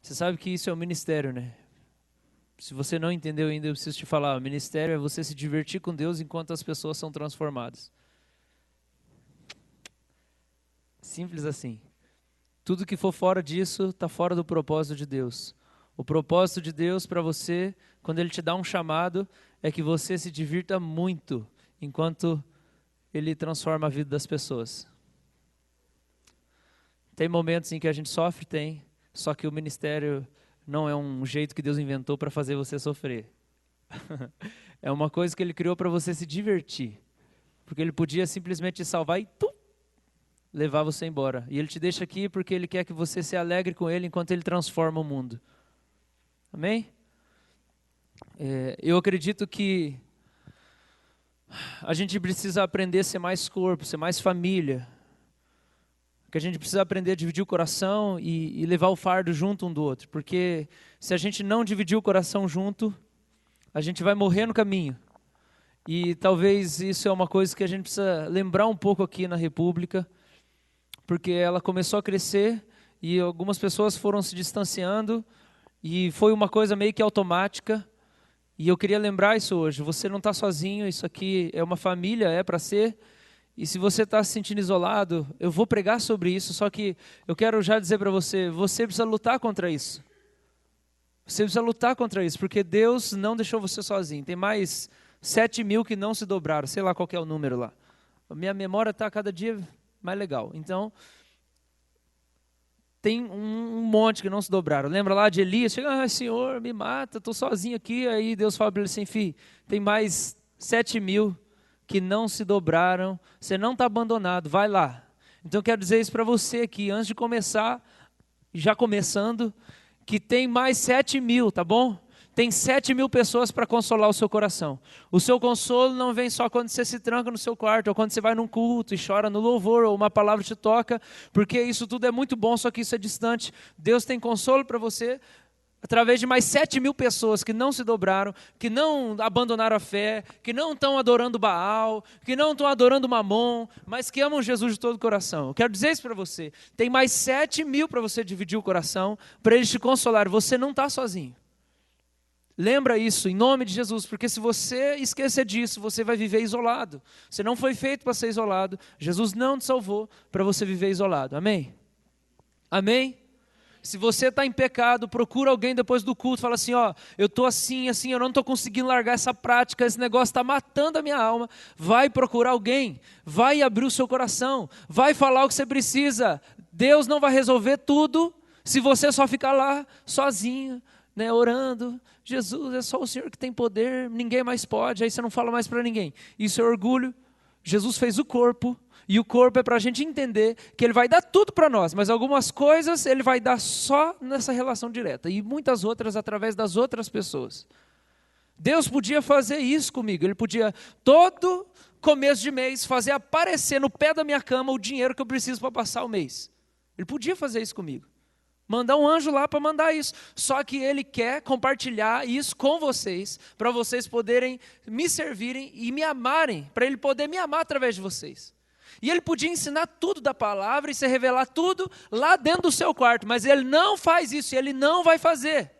Você sabe que isso é um ministério, né? Se você não entendeu ainda, eu preciso te falar. O ministério é você se divertir com Deus enquanto as pessoas são transformadas. Simples assim. Tudo que for fora disso está fora do propósito de Deus. O propósito de Deus para você, quando Ele te dá um chamado, é que você se divirta muito enquanto Ele transforma a vida das pessoas. Tem momentos em que a gente sofre, tem, só que o ministério não é um jeito que Deus inventou para fazer você sofrer. É uma coisa que Ele criou para você se divertir. Porque Ele podia simplesmente te salvar e levar você embora. E Ele te deixa aqui porque Ele quer que você se alegre com Ele enquanto Ele transforma o mundo. Amém? Eu acredito que a gente precisa aprender a ser mais corpo, ser mais família. Que a gente precisa aprender a dividir o coração e levar o fardo junto um do outro. Porque se a gente não dividir o coração junto, a gente vai morrer no caminho. E talvez isso é uma coisa que a gente precisa lembrar um pouco aqui na República, porque ela começou a crescer e algumas pessoas foram se distanciando e foi uma coisa meio que automática. E eu queria lembrar isso hoje. Você não está sozinho, isso aqui é uma família, é para ser. E se você está se sentindo isolado, eu vou pregar sobre isso, só que eu quero já dizer para você, você precisa lutar contra isso. Você precisa lutar contra isso, porque Deus não deixou você sozinho. Tem mais 7.000 que não se dobraram, sei lá qual que é o número lá. A minha memória está cada dia mais legal. Então, tem um monte que não se dobraram. Lembra lá de Elias? Chega, Senhor, me mata, estou sozinho aqui. Aí Deus fala para ele assim, filho, tem mais 7.000 que não se dobraram, você não está abandonado, vai lá. Então eu quero dizer isso para você aqui, antes de começar, já começando, que tem mais 7.000, tá bom? Tem 7.000 pessoas para consolar o seu coração. O seu consolo não vem só quando você se tranca no seu quarto, ou quando você vai num culto e chora no louvor, ou uma palavra te toca, porque isso tudo é muito bom, só que isso é distante. Deus tem consolo para você, através de mais 7.000 pessoas que não se dobraram, que não abandonaram a fé, que não estão adorando Baal, que não estão adorando Mamon, mas que amam Jesus de todo o coração. Eu quero dizer isso para você. Tem mais 7.000 para você dividir o coração, para eles te consolar. Você não está sozinho. Lembra isso, em nome de Jesus, porque se você esquecer disso, você vai viver isolado. Você não foi feito para ser isolado. Jesus não te salvou para você viver isolado. Amém? Amém? Se você está em pecado, procura alguém depois do culto, fala assim, ó, eu estou assim, eu não estou conseguindo largar essa prática, esse negócio está matando a minha alma. Vai procurar alguém, vai abrir o seu coração, vai falar o que você precisa. Deus não vai resolver tudo se você só ficar lá sozinho, né, orando. Jesus, é só o Senhor que tem poder, ninguém mais pode, aí você não fala mais para ninguém. Isso é orgulho. Jesus fez o corpo. E o corpo é para a gente entender que Ele vai dar tudo para nós, mas algumas coisas Ele vai dar só nessa relação direta, e muitas outras através das outras pessoas. Deus podia fazer isso comigo, Ele podia, todo começo de mês, fazer aparecer no pé da minha cama o dinheiro que eu preciso para passar o mês. Ele podia fazer isso comigo. Mandar um anjo lá para mandar isso. Só que Ele quer compartilhar isso com vocês, para vocês poderem me servirem e me amarem, para Ele poder me amar através de vocês. E Ele podia ensinar tudo da palavra e se revelar tudo lá dentro do seu quarto, mas Ele não faz isso, e Ele não vai fazer.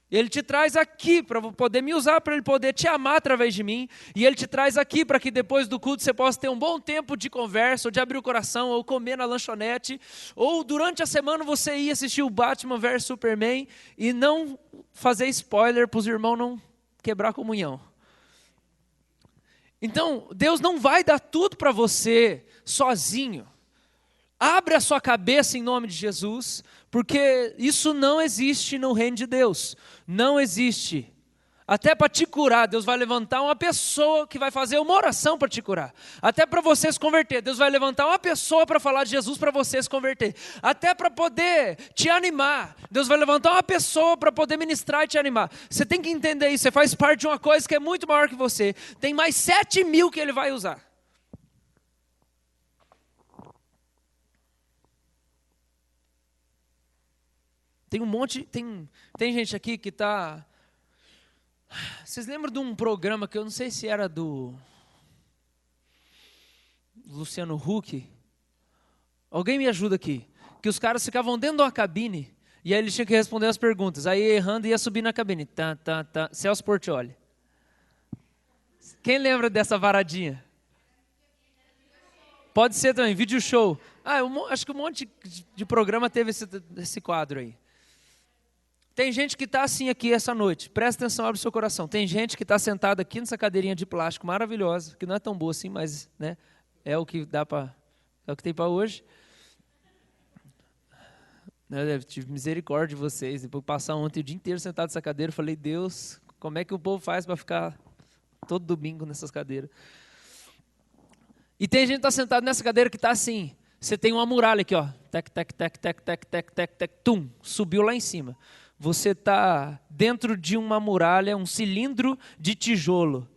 Ele te traz aqui para poder me usar, para Ele poder te amar através de mim, e Ele te traz aqui para que depois do culto você possa ter um bom tempo de conversa, ou de abrir o coração, ou comer na lanchonete, ou durante a semana você ir assistir o Batman vs Superman, e não fazer spoiler para os irmãos não quebrar a comunhão. Então, Deus não vai dar tudo para você sozinho. Abre a sua cabeça em nome de Jesus, porque isso não existe no reino de Deus. Não existe. Até para te curar, Deus vai levantar uma pessoa que vai fazer uma oração para te curar. Até para você se converter, Deus vai levantar uma pessoa para falar de Jesus para você se converter. Até para poder te animar, Deus vai levantar uma pessoa para poder ministrar e te animar. Você tem que entender isso, você faz parte de uma coisa que é muito maior que você. Tem mais 7.000 que Ele vai usar. Tem um monte, tem gente aqui que está... Vocês lembram de um programa que eu não sei se era do Luciano Huck? Alguém me ajuda aqui. Que os caras ficavam dentro de uma cabine E aí ele tinha que responder as perguntas. Aí errando ia subir na cabine. Tá, tá, tá. Celso Portiolli. Quem lembra dessa varadinha? Pode ser também, vídeo show. Acho que um monte de programa teve esse quadro aí. Tem gente que está assim aqui essa noite. Presta atenção, abre o seu coração. Tem gente que está sentada aqui nessa cadeirinha de plástico maravilhosa, que não é tão boa assim, mas né, é o que dá para, é o que tem para hoje. Eu tive misericórdia de vocês. Depois de passar ontem o dia inteiro sentado nessa cadeira, eu falei, Deus, como é que o povo faz para ficar todo domingo nessas cadeiras? E tem gente que está sentado nessa cadeira que está assim. Você tem uma muralha aqui, ó. Tec, tec, tec, tec, tec, tec, tec, tec, tum. Subiu lá em cima. Você está dentro de uma muralha, um cilindro de tijolo.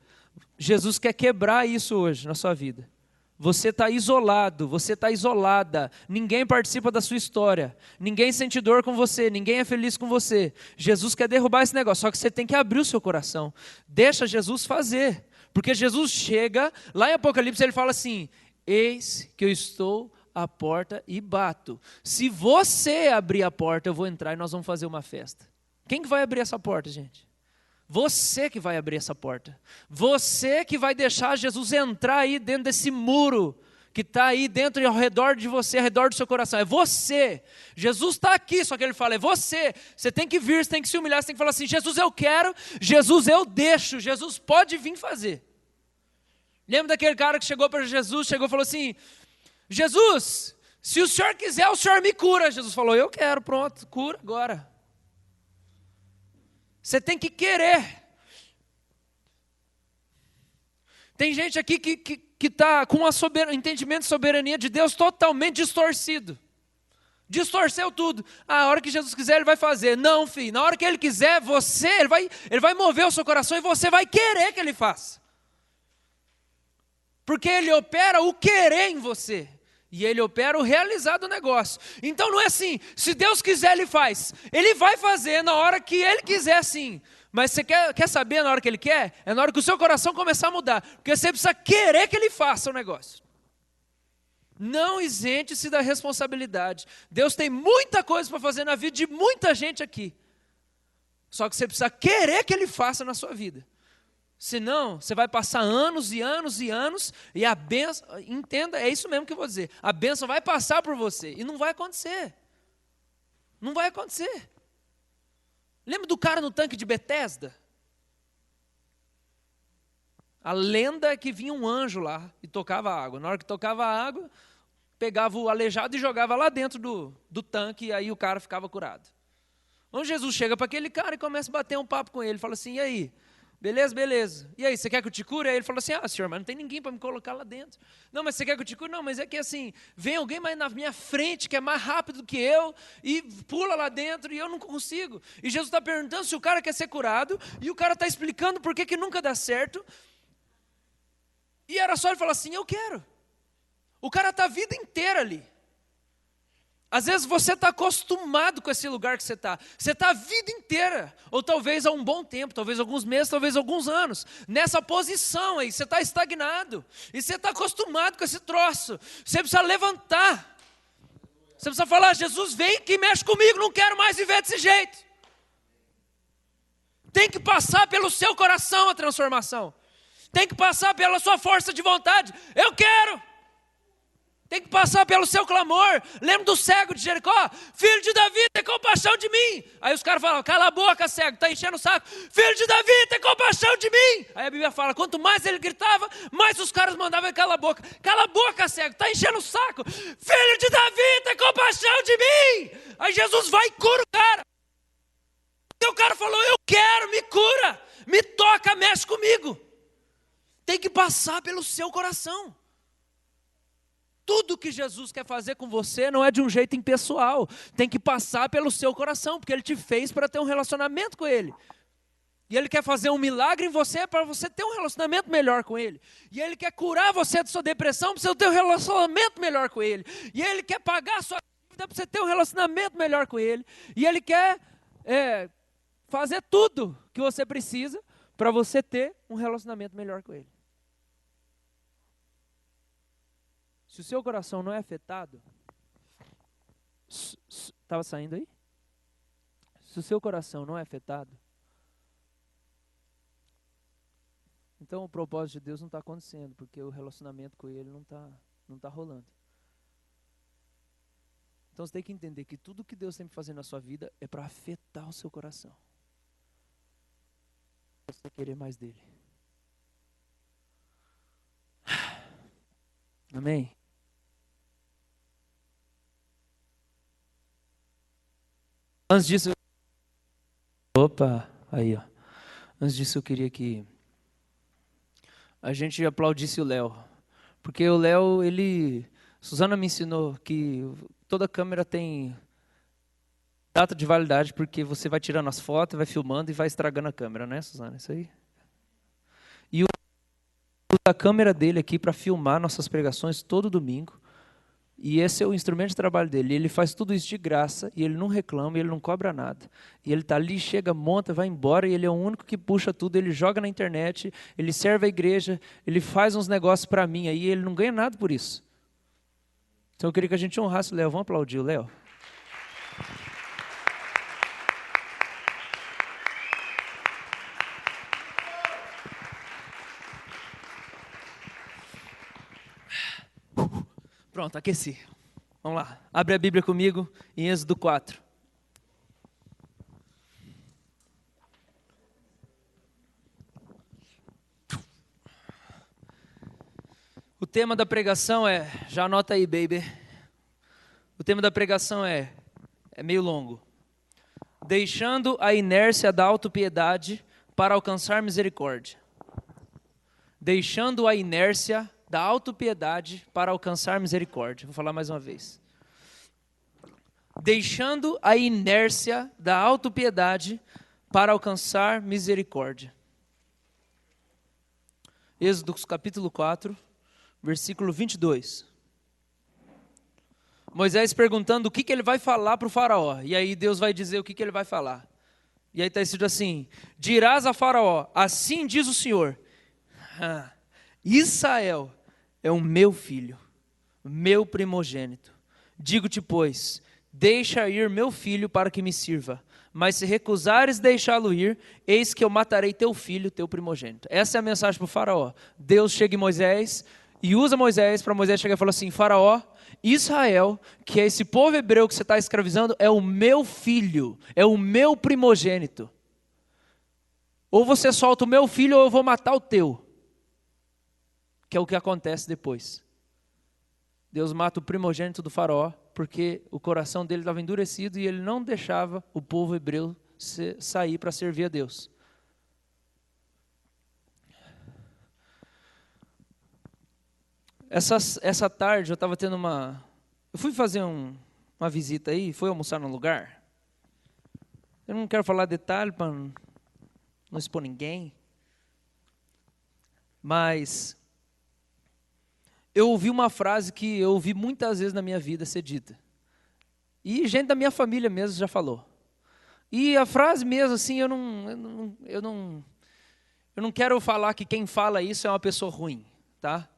Jesus quer quebrar isso hoje na sua vida. Você está isolado, você está isolada. Ninguém participa da sua história. Ninguém sente dor com você, ninguém é feliz com você. Jesus quer derrubar esse negócio, só que você tem que abrir o seu coração. Deixa Jesus fazer. Porque Jesus chega, lá em Apocalipse ele fala assim, eis que eu estou à porta e bato. Se você abrir a porta, eu vou entrar e nós vamos fazer uma festa. Quem que vai abrir essa porta, gente? Você que vai abrir essa porta. Você que vai deixar Jesus entrar aí dentro desse muro que está aí dentro e ao redor de você, ao redor do seu coração. É você. Jesus está aqui, só que ele fala, é você. Você tem que vir, você tem que se humilhar, você tem que falar assim, Jesus eu quero, Jesus eu deixo, Jesus pode vir fazer. Lembra daquele cara que chegou para Jesus, chegou e falou assim, Jesus, se o senhor quiser, o senhor me cura. Jesus falou, eu quero, pronto, cura agora. Você tem que querer. Tem gente aqui que está com um entendimento de soberania de Deus totalmente distorcido. Distorceu tudo. A hora que Jesus quiser, Ele vai fazer. Não, filho, na hora que Ele quiser, Ele vai mover o seu coração e você vai querer que Ele faça. Porque Ele opera o querer em você. E Ele opera o realizar do negócio. Então não é assim, se Deus quiser Ele faz. Ele vai fazer na hora que Ele quiser sim. Mas você quer saber na hora que Ele quer? É na hora que o seu coração começar a mudar. Porque você precisa querer que Ele faça o negócio. Não isente-se da responsabilidade. Deus tem muita coisa para fazer na vida de muita gente aqui. Só que você precisa querer que Ele faça na sua vida. Senão, você vai passar anos e anos e anos, e a bênção, entenda, é isso mesmo que eu vou dizer, a bênção vai passar por você, e não vai acontecer. Não vai acontecer. Lembra do cara no tanque de Betesda? A lenda é que vinha um anjo lá e tocava água. Na hora que tocava a água, pegava o aleijado e jogava lá dentro do tanque, e aí o cara ficava curado. Então Jesus chega para aquele cara e começa a bater um papo com ele, fala assim, e aí? Beleza, beleza. E aí, você quer que eu te cure? Aí ele falou assim, senhor, mas não tem ninguém para me colocar lá dentro. Não, mas você quer que eu te cure? Não, mas é que assim, vem alguém mais na minha frente, que é mais rápido do que eu, e pula lá dentro, e eu não consigo. E Jesus está perguntando se o cara quer ser curado, e o cara está explicando por que nunca dá certo. E era só ele falar assim, eu quero. O cara está a vida inteira ali. Às vezes você está acostumado com esse lugar que você está. Você está a vida inteira, ou talvez há um bom tempo, talvez alguns meses, talvez alguns anos, nessa posição aí, você está estagnado. E você está acostumado com esse troço. Você precisa levantar. Você precisa falar, Jesus, vem que mexe comigo, não quero mais viver desse jeito. Tem que passar pelo seu coração a transformação. Tem que passar pela sua força de vontade. Eu quero. Tem que passar pelo seu clamor. Lembra do cego de Jericó? Filho de Davi, tem compaixão de mim. Aí os caras falam, cala a boca, cego, está enchendo o saco. Filho de Davi, tem compaixão de mim. Aí a Bíblia fala, quanto mais ele gritava, mais os caras mandavam ele calar a boca. Cala a boca, cego, está enchendo o saco. Filho de Davi, tem compaixão de mim. Aí Jesus vai e cura o cara. E o cara falou, eu quero, me cura. Me toca, mexe comigo. Tem que passar pelo seu coração. Tudo que Jesus quer fazer com você não é de um jeito impessoal. Tem que passar pelo seu coração, porque Ele te fez para ter um relacionamento com Ele. E Ele quer fazer um milagre em você para você ter um relacionamento melhor com Ele. E Ele quer curar você da sua depressão para você ter um relacionamento melhor com Ele. E Ele quer pagar a sua dívida para você ter um relacionamento melhor com Ele. E Ele quer fazer tudo que você precisa para você ter um relacionamento melhor com Ele. Se o seu coração não é afetado, estava saindo aí? se o seu coração não é afetado, então o propósito de Deus não está acontecendo, porque o relacionamento com Ele não tá rolando. Então você tem que entender que tudo que Deus tem que fazer na sua vida é para afetar o seu coração. Você querer mais dele. Amém? Antes disso, aí ó. Antes disso eu queria que a gente aplaudisse o Léo. Porque o Léo, Suzana me ensinou que toda câmera tem data de validade, porque você vai tirando as fotos, vai filmando e vai estragando a câmera, né, Suzana? Isso aí. E a câmera dele aqui para filmar nossas pregações todo domingo. E esse é o instrumento de trabalho dele. Ele faz tudo isso de graça, e ele não reclama, e ele não cobra nada. E ele está ali, chega, monta, vai embora, e ele é o único que puxa tudo, ele joga na internet, ele serve a igreja, ele faz uns negócios para mim aí, ele não ganha nada por isso. Então eu queria que a gente honrasse o Léo. Vamos aplaudir o Léo? Pronto, aqueci. Vamos lá. Abre a Bíblia comigo em Êxodo 4. O tema da pregação já anota aí, baby. O tema da pregação é meio longo. Deixando a inércia da autopiedade para alcançar misericórdia. Deixando a inércia da autopiedade para alcançar misericórdia. Vou falar mais uma vez. Deixando a inércia da autopiedade para alcançar misericórdia. Êxodo capítulo 4, versículo 22. Moisés perguntando o que ele vai falar para o faraó. E aí Deus vai dizer o que ele vai falar. E aí está escrito assim: dirás a faraó, assim diz o Senhor, Israel é o meu filho, meu primogênito. Digo-te, pois, deixa ir meu filho para que me sirva. Mas se recusares deixá-lo ir, eis que eu matarei teu filho, teu primogênito. Essa é a mensagem para o faraó. Deus chega em Moisés e usa Moisés para Moisés chegar e falar assim: faraó, Israel, que é esse povo hebreu que você está escravizando, é o meu filho, é o meu primogênito. Ou você solta o meu filho ou eu vou matar o teu. Que é o que acontece depois. Deus mata o primogênito do faraó, porque o coração dele estava endurecido e ele não deixava o povo hebreu sair para servir a Deus. Essa tarde eu estava tendo eu fui fazer uma visita aí, fui almoçar num lugar. Eu não quero falar detalhe para não expor ninguém. Mas eu ouvi uma frase que eu ouvi muitas vezes na minha vida ser dita. E gente da minha família mesmo já falou. E a frase mesmo, assim, eu não quero falar que quem fala isso é uma pessoa ruim, tá?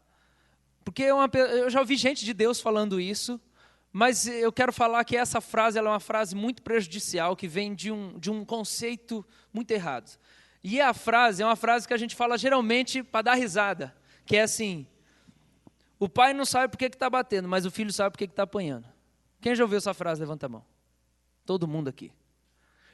Porque eu já ouvi gente de Deus falando isso, mas eu quero falar que essa frase ela é uma frase muito prejudicial, que vem de um conceito muito errado. E a frase é uma frase que a gente fala geralmente para dar risada, que é assim: o pai não sabe por que está batendo, mas o filho sabe por que está apanhando. Quem já ouviu essa frase? Levanta a mão. Todo mundo aqui.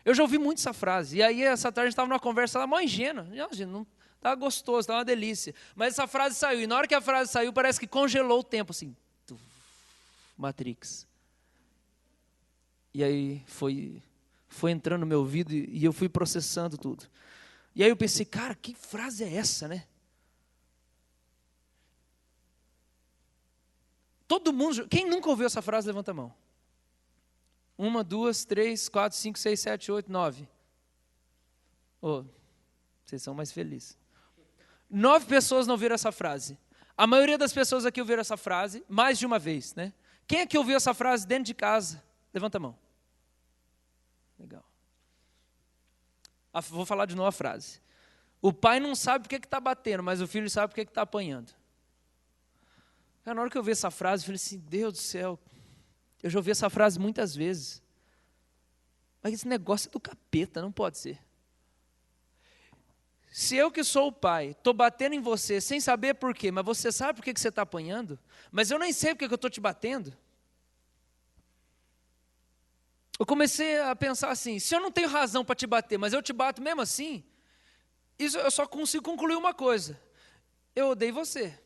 Eu já ouvi muito essa frase. E aí, essa tarde, a gente estava numa conversa lá, mó ingênua. Não estava gostoso, estava uma delícia. Mas essa frase saiu. E na hora que a frase saiu, parece que congelou o tempo, assim. Matrix. E aí, foi entrando no meu ouvido e eu fui processando tudo. E aí eu pensei, cara, que frase é essa, né? Todo mundo, quem nunca ouviu essa frase, levanta a mão. 1, 2, 3, 4, 5, 6, 7, 8, 9. Oh, vocês são mais felizes. 9 pessoas não ouviram essa frase. A maioria das pessoas aqui ouviram essa frase mais de uma vez, né? Quem é que ouviu essa frase dentro de casa? Levanta a mão. Legal. Vou falar de novo a frase. O pai não sabe porque está batendo, mas o filho sabe porque está apanhando. Na hora que eu ouvi essa frase, eu falei assim, Deus do céu, eu já ouvi essa frase muitas vezes. Mas esse negócio é do capeta, não pode ser. Se eu que sou o pai, estou batendo em você sem saber por quê, mas você sabe por que você está apanhando? Mas eu nem sei por que eu estou te batendo. Eu comecei a pensar assim, se eu não tenho razão para te bater, mas eu te bato mesmo assim, isso eu só consigo concluir uma coisa: eu odeio você.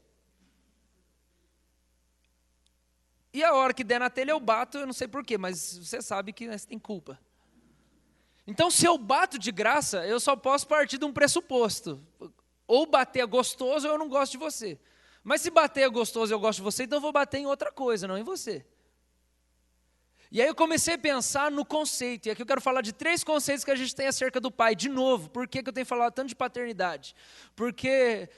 E a hora que der na telha eu bato, eu não sei por quê, mas você sabe que você tem culpa. Então, se eu bato de graça, eu só posso partir de um pressuposto. Ou bater é gostoso ou eu não gosto de você. Mas se bater é gostoso e eu gosto de você, então eu vou bater em outra coisa, não em você. E aí eu comecei a pensar no conceito. E aqui eu quero falar de 3 conceitos que a gente tem acerca do pai. De novo, por que eu tenho falado tanto de paternidade? Porque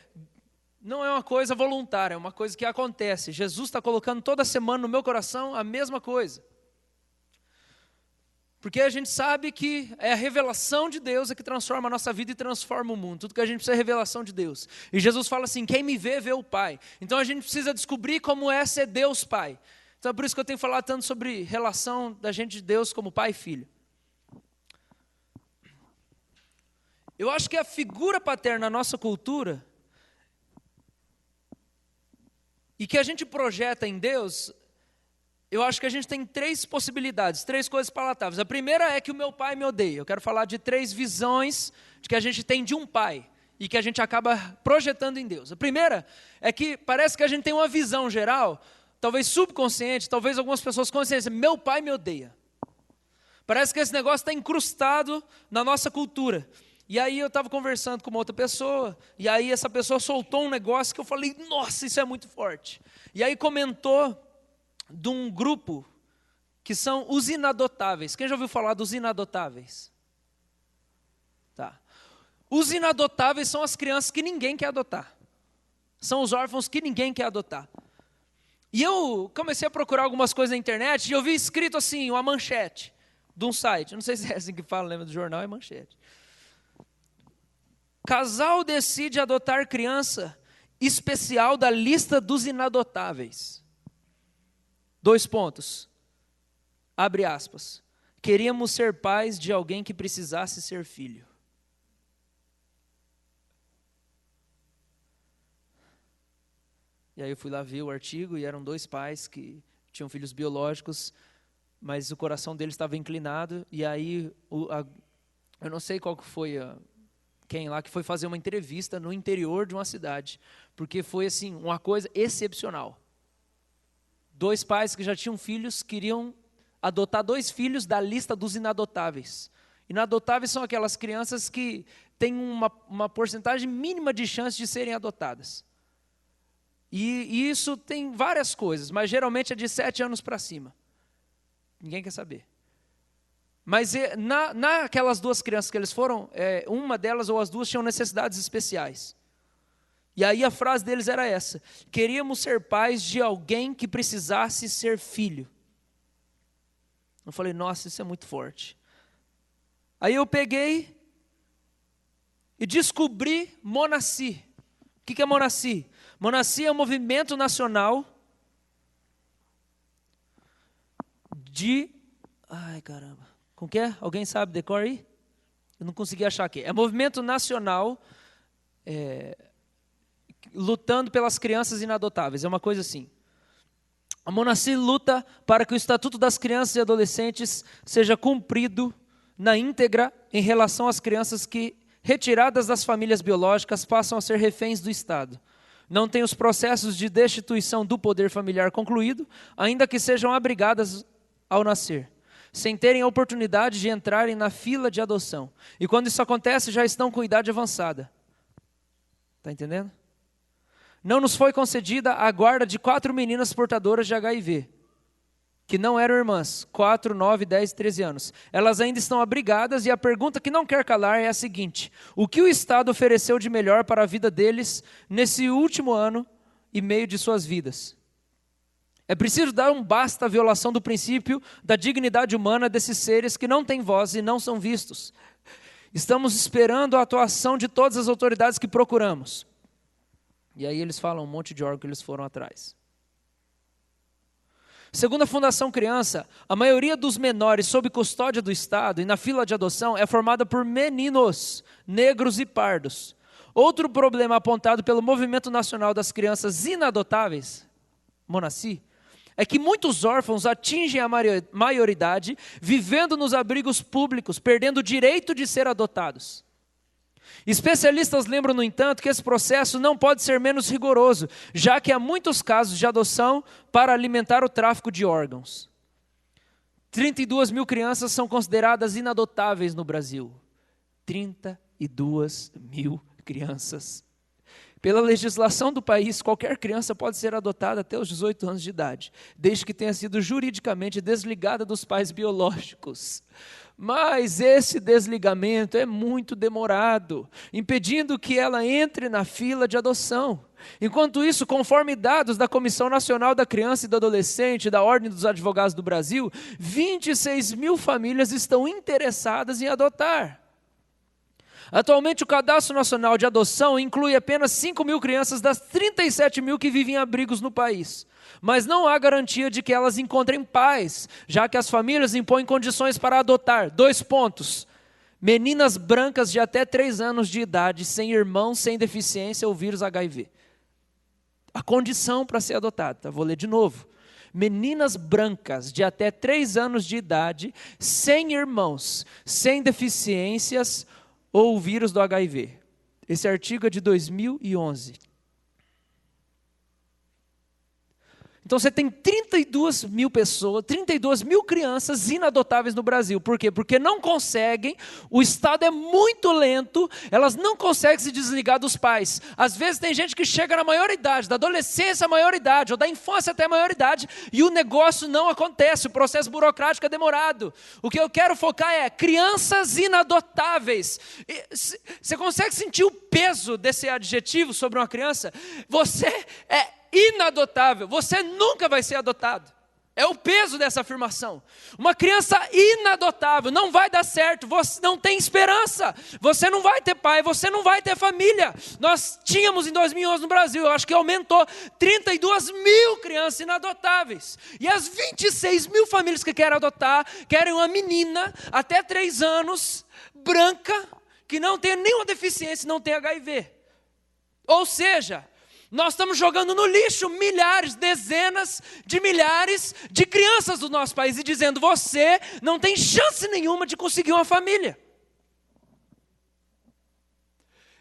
não é uma coisa voluntária, é uma coisa que acontece. Jesus está colocando toda semana no meu coração a mesma coisa. Porque a gente sabe que é a revelação de Deus que transforma a nossa vida e transforma o mundo. Tudo que a gente precisa é a revelação de Deus. E Jesus fala assim, quem me vê, vê o Pai. Então a gente precisa descobrir como é ser Deus Pai. Então é por isso que eu tenho falado tanto sobre relação da gente de Deus como pai e filho. Eu acho que a figura paterna na nossa cultura, e que a gente projeta em Deus, eu acho que a gente tem 3 possibilidades, 3 coisas palatáveis. A primeira é que o meu pai me odeia. Eu quero falar de 3 visões que a gente tem de um pai e que a gente acaba projetando em Deus. A primeira é que parece que a gente tem uma visão geral, talvez subconsciente, talvez algumas pessoas conscientes, meu pai me odeia. Parece que esse negócio está incrustado na nossa cultura. E aí eu estava conversando com uma outra pessoa, e aí essa pessoa soltou um negócio que eu falei, nossa, isso é muito forte. E aí comentou de um grupo que são os inadotáveis. Quem já ouviu falar dos inadotáveis? Tá. Os inadotáveis são as crianças que ninguém quer adotar. São os órfãos que ninguém quer adotar. E eu comecei a procurar algumas coisas na internet e eu vi escrito assim, uma manchete de um site. Não sei se é assim que fala, lembra do jornal, é manchete. Casal decide adotar criança especial da lista dos inadotáveis. 2 pontos. Abre aspas. Queríamos ser pais de alguém que precisasse ser filho. E aí eu fui lá ver o artigo e eram 2 pais que tinham filhos biológicos, mas o coração deles estava inclinado. E aí, eu não sei qual que foi quem lá que foi fazer uma entrevista no interior de uma cidade, porque foi assim uma coisa excepcional. 2 pais que já tinham filhos queriam adotar 2 filhos da lista dos inadotáveis. Inadotáveis são aquelas crianças que têm uma porcentagem mínima de chance de serem adotadas. E isso tem várias coisas, mas geralmente é de 7 anos para cima. Ninguém quer saber. Mas naquelas 2 crianças que eles foram, uma delas ou as 2 tinham necessidades especiais. E aí a frase deles era essa: queríamos ser pais de alguém que precisasse ser filho. Eu falei, nossa, isso é muito forte. Aí eu peguei e descobri Monaci. O que é Monaci? Monaci é um movimento nacional de... Ai, caramba. Como que é? Alguém sabe? Decora aí? Eu não consegui achar aqui. É movimento nacional lutando pelas crianças inadotáveis. É uma coisa assim. A Monaci luta para que o Estatuto das Crianças e Adolescentes seja cumprido na íntegra em relação às crianças que, retiradas das famílias biológicas, passam a ser reféns do Estado. Não têm os processos de destituição do poder familiar concluído, ainda que sejam abrigadas ao nascer, sem terem a oportunidade de entrarem na fila de adoção. E quando isso acontece, já estão com idade avançada. Está entendendo? Não nos foi concedida a guarda de 4 meninas portadoras de HIV, que não eram irmãs, 4, 9, 10 e 13 anos. Elas ainda estão abrigadas e a pergunta que não quer calar é a seguinte: o que o Estado ofereceu de melhor para a vida deles nesse último ano e meio de suas vidas? É preciso dar um basta à violação do princípio da dignidade humana desses seres que não têm voz e não são vistos. Estamos esperando a atuação de todas as autoridades que procuramos. E aí eles falam um monte de órgão que eles foram atrás. Segundo a Fundação Criança, a maioria dos menores sob custódia do Estado e na fila de adoção é formada por meninos, negros e pardos. Outro problema apontado pelo Movimento Nacional das Crianças Inadotáveis, Monaci, é que muitos órfãos atingem a maioridade vivendo nos abrigos públicos, perdendo o direito de ser adotados. Especialistas lembram, no entanto, que esse processo não pode ser menos rigoroso, já que há muitos casos de adoção para alimentar o tráfico de órgãos. 32 mil crianças são consideradas inadotáveis no Brasil. 32 mil crianças. Pela legislação do país, qualquer criança pode ser adotada até os 18 anos de idade, desde que tenha sido juridicamente desligada dos pais biológicos. Mas esse desligamento é muito demorado, impedindo que ela entre na fila de adoção. Enquanto isso, conforme dados da Comissão Nacional da Criança e do Adolescente e da Ordem dos Advogados do Brasil, 26 mil famílias estão interessadas em adotar. Atualmente, o Cadastro Nacional de Adoção inclui apenas 5 mil crianças das 37 mil que vivem em abrigos no país. Mas não há garantia de que elas encontrem pais, já que as famílias impõem condições para adotar. 2 pontos. Meninas brancas de até 3 anos de idade, sem irmãos, sem deficiência ou vírus HIV. A condição para ser adotada, vou ler de novo. Meninas brancas de até 3 anos de idade, sem irmãos, sem deficiências ou o vírus do HIV. Esse artigo é de 2011. Então você tem 32 mil pessoas, 32 mil crianças inadotáveis no Brasil. Por quê? Porque não conseguem, o Estado é muito lento, elas não conseguem se desligar dos pais. Às vezes tem gente que chega na maioridade, da adolescência à maioridade, ou da infância até a maioridade, e o negócio não acontece, o processo burocrático é demorado. O que eu quero focar é crianças inadotáveis. Você consegue sentir o peso desse adjetivo sobre uma criança? Você é inadotável, você nunca vai ser adotado. É o peso dessa afirmação. Uma criança inadotável, não vai dar certo, você não tem esperança, você não vai ter pai, você não vai ter família. Nós tínhamos em 2011 no Brasil, eu acho que aumentou 32 mil crianças inadotáveis. E as 26 mil famílias que querem adotar, querem uma menina até 3 anos, branca, que não tem nenhuma deficiência, não tem HIV. Ou seja, nós estamos jogando no lixo milhares, dezenas de milhares de crianças do nosso país e dizendo: você não tem chance nenhuma de conseguir uma família.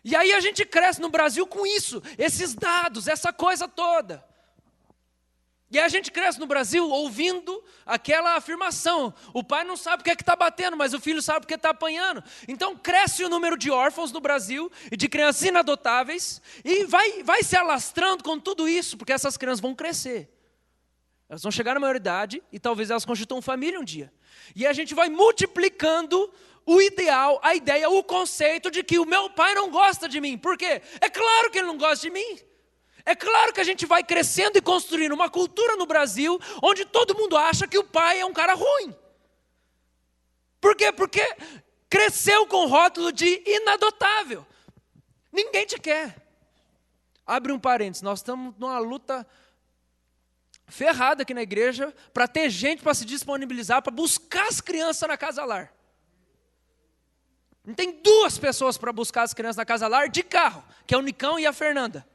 E aí a gente cresce no Brasil com isso, esses dados, essa coisa toda. E aí a gente cresce no Brasil ouvindo aquela afirmação: o pai não sabe o que é que está batendo, mas o filho sabe o que está apanhando. Então cresce o número de órfãos no Brasil e de crianças inadotáveis, e vai se alastrando com tudo isso, porque essas crianças vão crescer. Elas vão chegar na maioridade e talvez elas constituam família um dia. E a gente vai multiplicando o ideal, a ideia, o conceito de que o meu pai não gosta de mim. Por quê? É claro que ele não gosta de mim. É claro que a gente vai crescendo e construindo uma cultura no Brasil onde todo mundo acha que o pai é um cara ruim. Por quê? Porque cresceu com o rótulo de inadotável. Ninguém te quer. Abre um parênteses, nós estamos numa luta ferrada aqui na igreja para ter gente para se disponibilizar para buscar as crianças na casa lar. Não tem 2 pessoas para buscar as crianças na casa lar de carro, que é o Nicão e a Fernanda.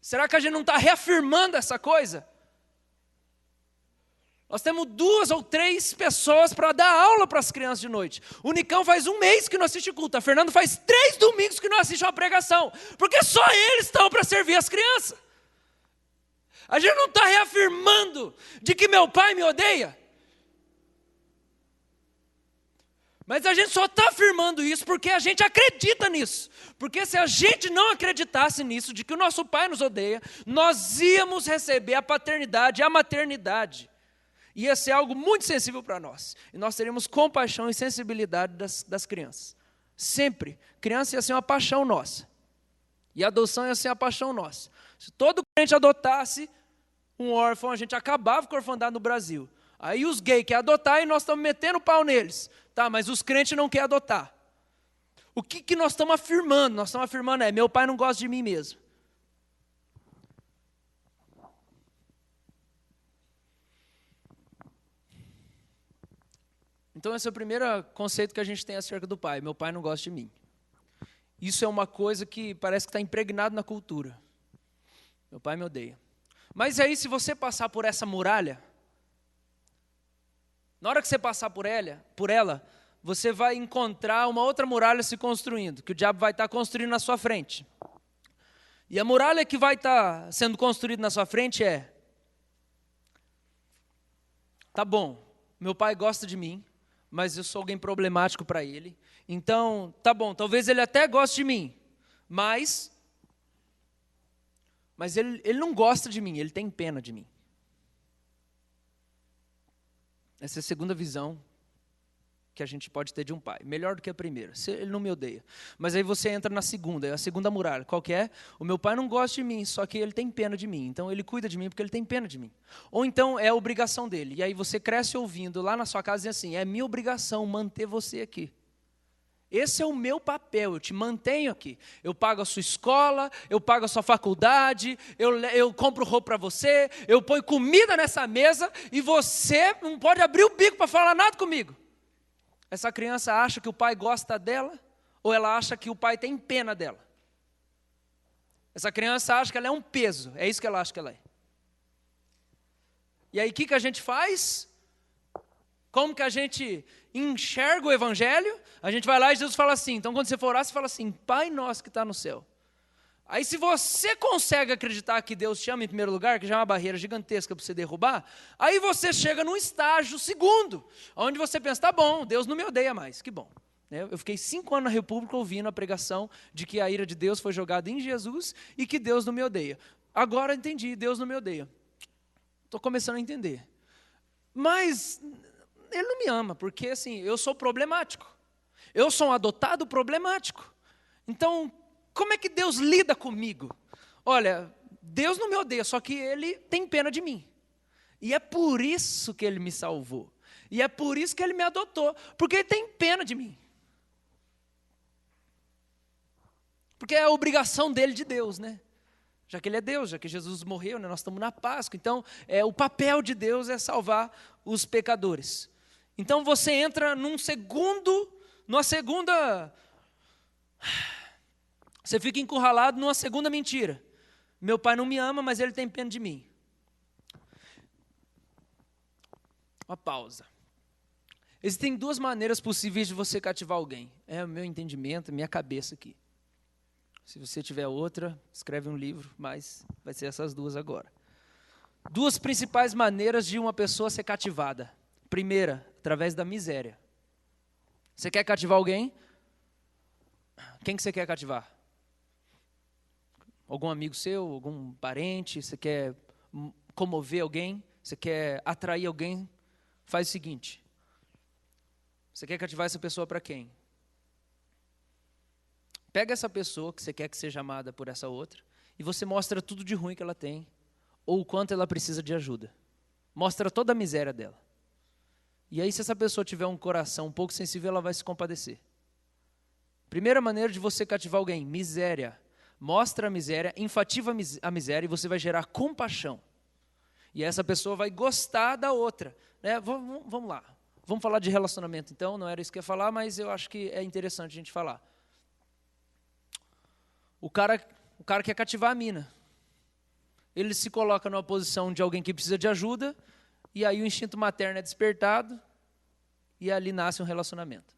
Será que a gente não está reafirmando essa coisa? Nós temos 2 ou 3 pessoas para dar aula para as crianças de noite. O Nicão faz 1 mês que não assiste culto. A Fernanda faz 3 domingos que não assiste uma pregação. Porque só eles estão para servir as crianças. A gente não está reafirmando de que meu pai me odeia. Mas a gente só está afirmando isso porque a gente acredita nisso. Porque se a gente não acreditasse nisso, de que o nosso pai nos odeia, nós íamos receber a paternidade e a maternidade. Ia ser algo muito sensível para nós. E nós teríamos compaixão e sensibilidade das crianças. Sempre. Criança ia ser uma paixão nossa. E a adoção ia ser uma paixão nossa. Se todo crente adotasse um órfão, a gente acabava com a orfandade no Brasil. Aí os gays querem adotar e nós estamos metendo o pau neles. Tá, mas os crentes não querem adotar. O que nós estamos afirmando? Nós estamos afirmando meu pai não gosta de mim mesmo. Então esse é o primeiro conceito que a gente tem acerca do pai. Meu pai não gosta de mim. Isso é uma coisa que parece que está impregnado na cultura. Meu pai me odeia. Mas aí, se você passar por essa muralha, na hora que você passar por ela, você vai encontrar uma outra muralha se construindo, que o diabo vai estar construindo na sua frente. E a muralha que vai estar sendo construída na sua frente é: tá bom, meu pai gosta de mim, mas eu sou alguém problemático para ele. Então, tá bom, talvez ele até goste de mim, mas ele não gosta de mim, ele tem pena de mim. Essa é a segunda visão que a gente pode ter de um pai. Melhor do que a primeira. Ele não me odeia. Mas aí você entra na segunda, é a segunda muralha. Qual que é? O meu pai não gosta de mim, só que ele tem pena de mim. Então ele cuida de mim porque ele tem pena de mim. Ou então é a obrigação dele. E aí você cresce ouvindo lá na sua casa e assim: é minha obrigação manter você aqui. Esse é o meu papel, eu te mantenho aqui. Eu pago a sua escola, eu pago a sua faculdade, eu compro roupa para você, eu ponho comida nessa mesa e você não pode abrir o bico para falar nada comigo. Essa criança acha que o pai gosta dela ou ela acha que o pai tem pena dela? Essa criança acha que ela é um peso, é isso que ela acha que ela é. E aí o que a gente faz? Como que a gente enxerga o evangelho? A gente vai lá e Jesus fala assim, então quando você for orar, você fala assim: Pai nosso que está no céu. Aí se você consegue acreditar que Deus te ama em primeiro lugar, que já é uma barreira gigantesca para você derrubar, aí você chega num estágio segundo, onde você pensa: tá bom, Deus não me odeia mais, que bom. Eu fiquei 5 anos na República ouvindo a pregação de que a ira de Deus foi jogada em Jesus e que Deus não me odeia. Agora entendi, Deus não me odeia. Estou começando a entender. Mas ele não me ama, porque assim, eu sou problemático. Eu sou um adotado problemático. Então, como é que Deus lida comigo? Olha, Deus não me odeia, só que Ele tem pena de mim. E é por isso que Ele me salvou. E é por isso que Ele me adotou, porque Ele tem pena de mim. Porque é a obrigação dele de Deus, né? Já que Ele é Deus, já que Jesus morreu, né? Nós estamos na Páscoa. Então, o papel de Deus é salvar os pecadores. Então você entra numa segunda... Você fica encurralado numa segunda mentira. Meu pai não me ama, mas ele tem pena de mim. Uma pausa. Existem 2 maneiras possíveis de você cativar alguém. É o meu entendimento, minha cabeça aqui. Se você tiver outra, escreve um livro, mas vai ser essas 2 agora. 2 principais maneiras de uma pessoa ser cativada. Primeira, através da miséria. Você quer cativar alguém? Quem que você quer cativar? Algum amigo seu, algum parente? Você quer comover alguém? Você quer atrair alguém? Faz o seguinte. Você quer cativar essa pessoa para quem? Pega essa pessoa que você quer que seja amada por essa outra e você mostra tudo de ruim que ela tem ou o quanto ela precisa de ajuda. Mostra toda a miséria dela. E aí, se essa pessoa tiver um coração um pouco sensível, ela vai se compadecer. Primeira maneira de você cativar alguém: miséria. Mostra a miséria, enfatiza a miséria e você vai gerar compaixão. E essa pessoa vai gostar da outra. Né? Vamos lá. Vamos falar de relacionamento então, não era isso que eu ia falar, mas eu acho que é interessante a gente falar. O cara quer cativar a mina. Ele se coloca numa posição de alguém que precisa de ajuda, e aí o instinto materno é despertado, e ali nasce um relacionamento.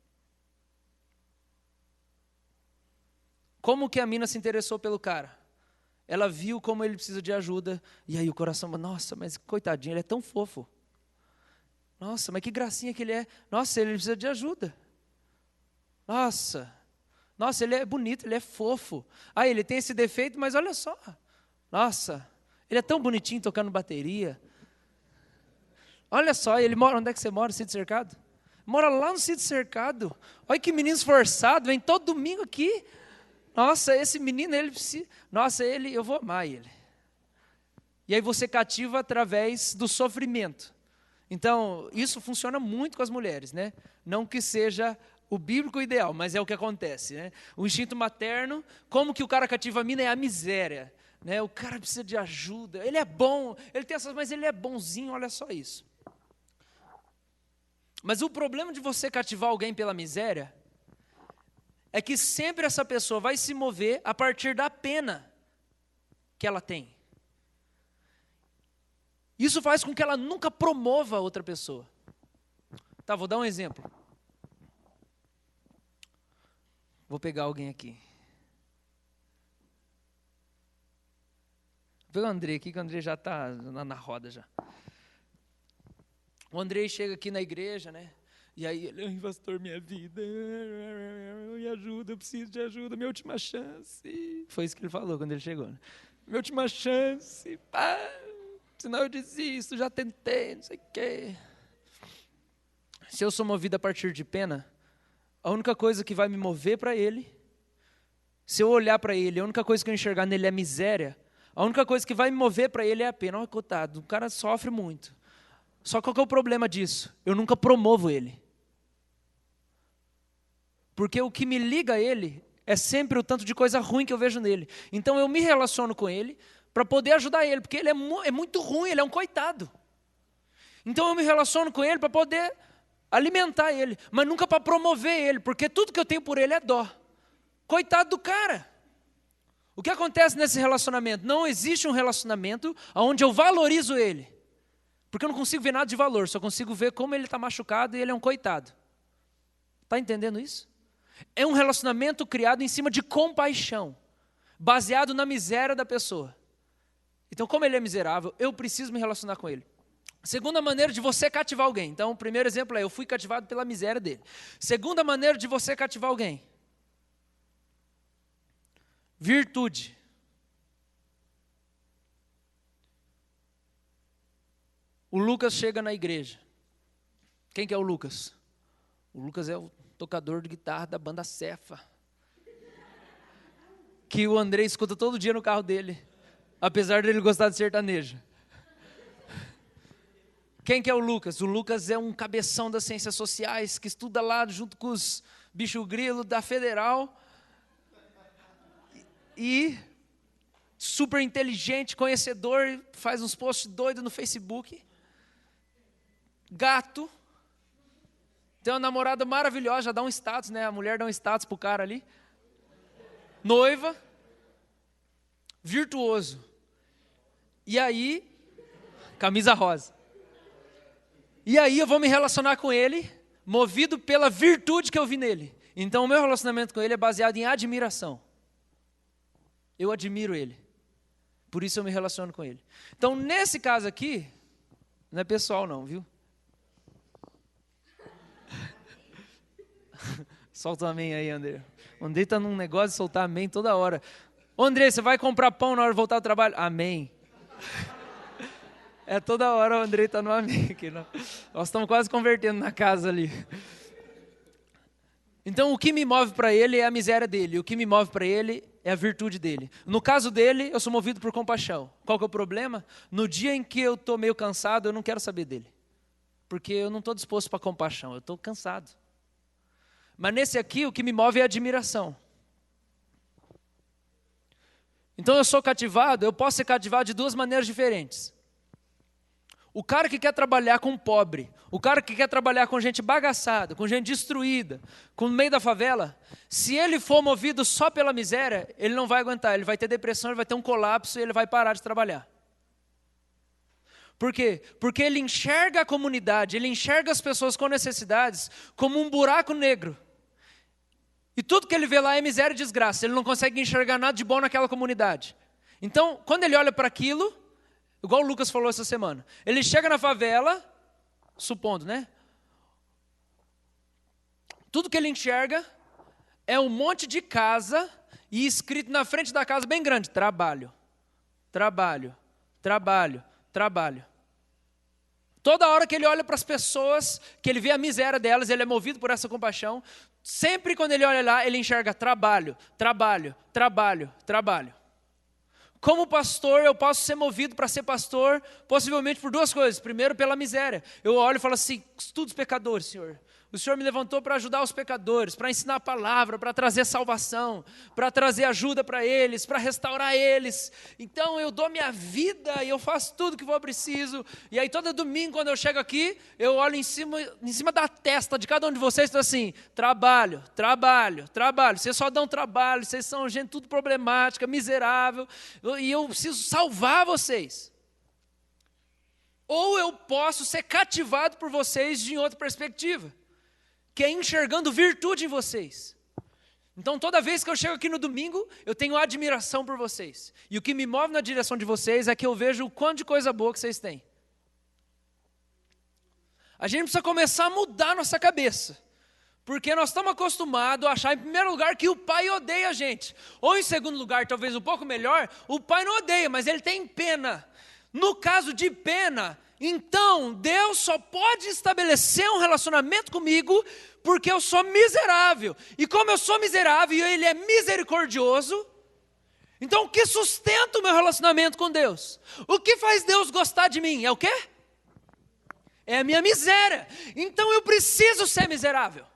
Como que a mina se interessou pelo cara? Ela viu como ele precisa de ajuda, e aí o coração, nossa, mas coitadinho, ele é tão fofo. Nossa, mas que gracinha que ele é. Nossa, ele precisa de ajuda. Nossa, ele é bonito, ele é fofo. Ah, ele tem esse defeito, mas olha só. Nossa, ele é tão bonitinho tocando bateria. Olha só, ele mora, onde é que você mora, Sítio Cercado? Mora lá no Sítio Cercado. Olha que menino esforçado, vem todo domingo aqui. Nossa, esse menino, ele precisa... Nossa, eu vou amar ele. E aí você cativa através do sofrimento. Então, isso funciona muito com as mulheres, né? Não que seja o bíblico ideal, mas é o que acontece, né? O instinto materno, como que o cara cativa a mina é a miséria, né? O cara precisa de ajuda, ele é bom, ele tem essas, mas ele é bonzinho, olha só isso. Mas o problema de você cativar alguém pela miséria é que sempre essa pessoa vai se mover a partir da pena que ela tem. Isso faz com que ela nunca promova outra pessoa. Tá, vou dar um exemplo. Vou pegar alguém aqui. Vou pegar o Andrei aqui, que o Andrei já está na roda já. O Andrei chega aqui na igreja, né? E aí ele, ai, pastor, minha vida, me ajuda, eu preciso de ajuda, minha última chance. Foi isso que ele falou quando ele chegou, né? Minha última chance, pá, senão eu desisto, já tentei, não sei o quê. Se eu sou movido a partir de pena, a única coisa que vai me mover para ele, se eu olhar para ele, a única coisa que eu enxergar nele é miséria, a única coisa que vai me mover para ele é a pena. Olha, coitado, o cara sofre muito. Só qual que é o problema disso? Eu nunca promovo ele. Porque o que me liga a ele é sempre o tanto de coisa ruim que eu vejo nele. Então eu me relaciono com ele para poder ajudar ele, porque ele é muito ruim, ele é um coitado. Então eu me relaciono com ele para poder alimentar ele, mas nunca para promover ele, porque tudo que eu tenho por ele é dó. Coitado do cara. O que acontece nesse relacionamento? Não existe um relacionamento onde eu valorizo ele. Porque eu não consigo ver nada de valor, só consigo ver como ele está machucado e ele é um coitado. Está entendendo isso? É um relacionamento criado em cima de compaixão, baseado na miséria da pessoa. Então, como ele é miserável, eu preciso me relacionar com ele. Segunda maneira de você cativar alguém. Então, o primeiro exemplo é, eu fui cativado pela miséria dele. Segunda maneira de você cativar alguém. Virtude. O Lucas chega na igreja. Quem que é o Lucas? O Lucas é o tocador de guitarra da banda Cefa, que o André escuta todo dia no carro dele, apesar dele gostar de sertanejo. Quem que é o Lucas? O Lucas é um cabeção das ciências sociais, que estuda lá junto com os bicho grilo da Federal, e super inteligente, conhecedor, faz uns posts doidos no Facebook. Gato. Tem uma namorada maravilhosa, já dá um status, né? A mulher dá um status pro cara ali. Noiva. Virtuoso. E aí, camisa rosa. E aí eu vou me relacionar com ele, movido pela virtude que eu vi nele. Então o meu relacionamento com ele é baseado em admiração. Eu admiro ele. Por isso eu me relaciono com ele. Então nesse caso aqui, não é pessoal não, viu? Solta um amém aí, André. O André está num negócio de soltar amém toda hora. Ô André, você vai comprar pão na hora de voltar ao trabalho? Amém. É toda hora o André está no amém aqui. Não? Nós estamos quase convertendo na casa ali. Então o que me move para ele é a miséria dele. O que me move para ele é a virtude dele. No caso dele, eu sou movido por compaixão. Qual que é o problema? No dia em que eu estou meio cansado, eu não quero saber dele. Porque eu não estou disposto para compaixão, eu estou cansado. Mas nesse aqui, o que me move é a admiração. Então eu sou cativado, eu posso ser cativado de duas maneiras diferentes. O cara que quer trabalhar com pobre, o cara que quer trabalhar com gente bagaçada, com gente destruída, com o meio da favela, se ele for movido só pela miséria, ele não vai aguentar, ele vai ter depressão, ele vai ter um colapso e ele vai parar de trabalhar. Por quê? Porque ele enxerga a comunidade, ele enxerga as pessoas com necessidades como um buraco negro. E tudo que ele vê lá é miséria e desgraça. Ele não consegue enxergar nada de bom naquela comunidade. Então, quando ele olha para aquilo, igual o Lucas falou essa semana, ele chega na favela, supondo, né? Tudo que ele enxerga é um monte de casa e escrito na frente da casa bem grande, trabalho, trabalho, trabalho, trabalho. Toda hora que ele olha para as pessoas, que ele vê a miséria delas, ele é movido por essa compaixão. Sempre quando ele olha lá, ele enxerga trabalho, trabalho, trabalho, trabalho. Como pastor, eu posso ser movido para ser pastor, possivelmente por duas coisas. Primeiro, pela miséria. Eu olho e falo assim, estudos pecadores, Senhor. O Senhor me levantou para ajudar os pecadores, para ensinar a palavra, para trazer salvação, para trazer ajuda para eles, para restaurar eles. Então eu dou minha vida e eu faço tudo que eu preciso. E aí todo domingo quando eu chego aqui, eu olho em cima da testa de cada um de vocês e estou assim, trabalho, trabalho, trabalho. Vocês só dão trabalho, vocês são gente tudo problemática, miserável. E eu preciso salvar vocês. Ou eu posso ser cativado por vocês de outra perspectiva, que é enxergando virtude em vocês. Então toda vez que eu chego aqui no domingo, eu tenho admiração por vocês. E o que me move na direção de vocês é que eu vejo o quanto de coisa boa que vocês têm. A gente precisa começar a mudar nossa cabeça. Porque nós estamos acostumados a achar, em primeiro lugar, que o pai odeia a gente. Ou em segundo lugar, talvez um pouco melhor, o pai não odeia, mas ele tem pena. No caso de pena, então Deus só pode estabelecer um relacionamento comigo porque eu sou miserável. E como eu sou miserável e Ele é misericordioso, então o que sustenta o meu relacionamento com Deus? O que faz Deus gostar de mim? É o quê? É a minha miséria. Então eu preciso ser miserável.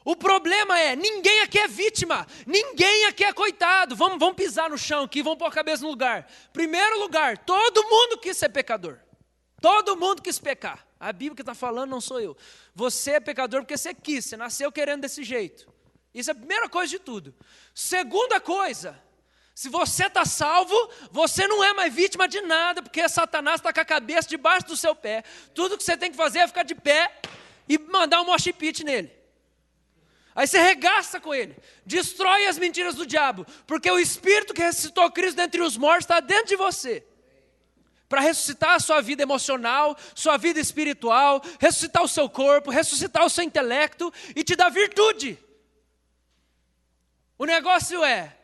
O problema é, ninguém aqui é vítima, ninguém aqui é coitado. Vamos pisar no chão aqui, vamos pôr a cabeça no lugar. Primeiro lugar, todo mundo quis ser pecador. Todo mundo quis pecar. A Bíblia que está falando não sou eu. Você é pecador porque você quis, você nasceu querendo desse jeito. Isso é a primeira coisa de tudo. Segunda coisa, se você está salvo, você não é mais vítima de nada, porque Satanás está com a cabeça debaixo do seu pé. Tudo que você tem que fazer é ficar de pé e mandar um mosh pit nele. Aí você regaça com ele, destrói as mentiras do diabo, porque o Espírito que ressuscitou Cristo dentre os mortos está dentro de você, para ressuscitar a sua vida emocional, sua vida espiritual, ressuscitar o seu corpo, ressuscitar o seu intelecto e te dar virtude. O negócio é,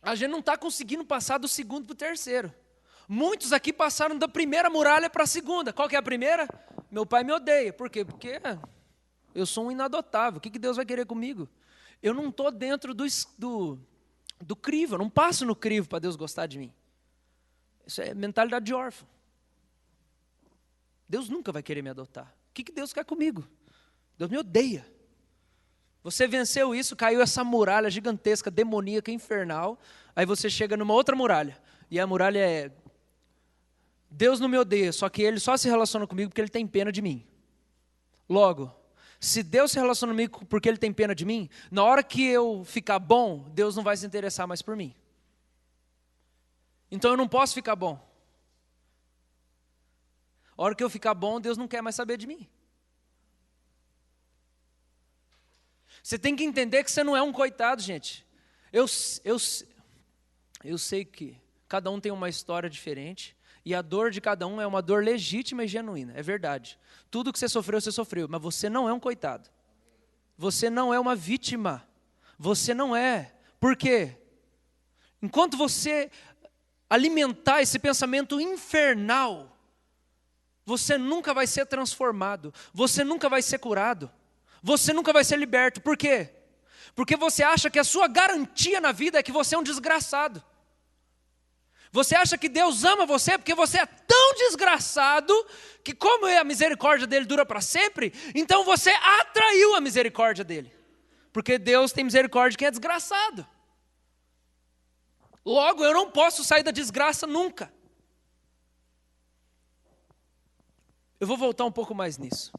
a gente não está conseguindo passar do segundo para o terceiro. Muitos aqui passaram da primeira muralha para a segunda. Qual que é a primeira? Meu pai me odeia. Por quê? Porque eu sou um inadotável, o que Deus vai querer comigo? Eu não estou dentro do crivo, eu não passo no crivo para Deus gostar de mim. Isso é mentalidade de órfão. Deus nunca vai querer me adotar. O que Deus quer comigo? Deus me odeia. Você venceu isso, caiu essa muralha gigantesca, demoníaca, infernal, aí você chega numa outra muralha, e a muralha é, Deus não me odeia, só que Ele só se relaciona comigo porque Ele tem pena de mim. Logo, se Deus se relaciona comigo porque Ele tem pena de mim, na hora que eu ficar bom, Deus não vai se interessar mais por mim. Então eu não posso ficar bom. A hora que eu ficar bom, Deus não quer mais saber de mim. Você tem que entender que você não é um coitado, gente. Eu sei que cada um tem uma história diferente, e a dor de cada um é uma dor legítima e genuína, é verdade. Tudo que você sofreu, mas você não é um coitado. Você não é uma vítima. Você não é. Por quê? Enquanto você alimentar esse pensamento infernal, você nunca vai ser transformado, você nunca vai ser curado, você nunca vai ser liberto. Por quê? Porque você acha que a sua garantia na vida é que você é um desgraçado. Você acha que Deus ama você porque você é tão desgraçado que como a misericórdia dele dura para sempre, então você atraiu a misericórdia dele. Porque Deus tem misericórdia de quem é desgraçado. Logo, eu não posso sair da desgraça nunca. Eu vou voltar um pouco mais nisso.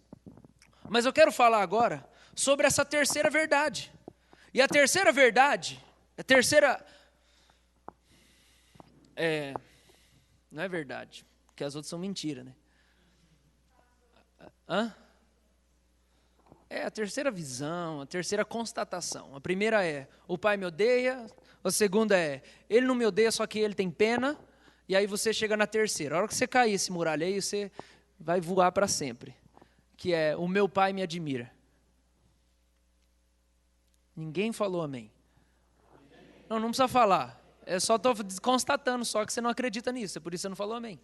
Mas eu quero falar agora sobre essa terceira verdade. E a terceira verdade, não é verdade, porque as outras são mentira, né? É a terceira visão, a terceira constatação. A primeira é, o pai me odeia. A segunda é, ele não me odeia, só que ele tem pena. E aí você chega na terceira. A hora que você cair esse muralha aí, você vai voar para sempre. Que é, o meu pai me admira. Ninguém falou amém. Não precisa falar. Eu só estou constatando só que você não acredita nisso. É por isso que você não falou amém.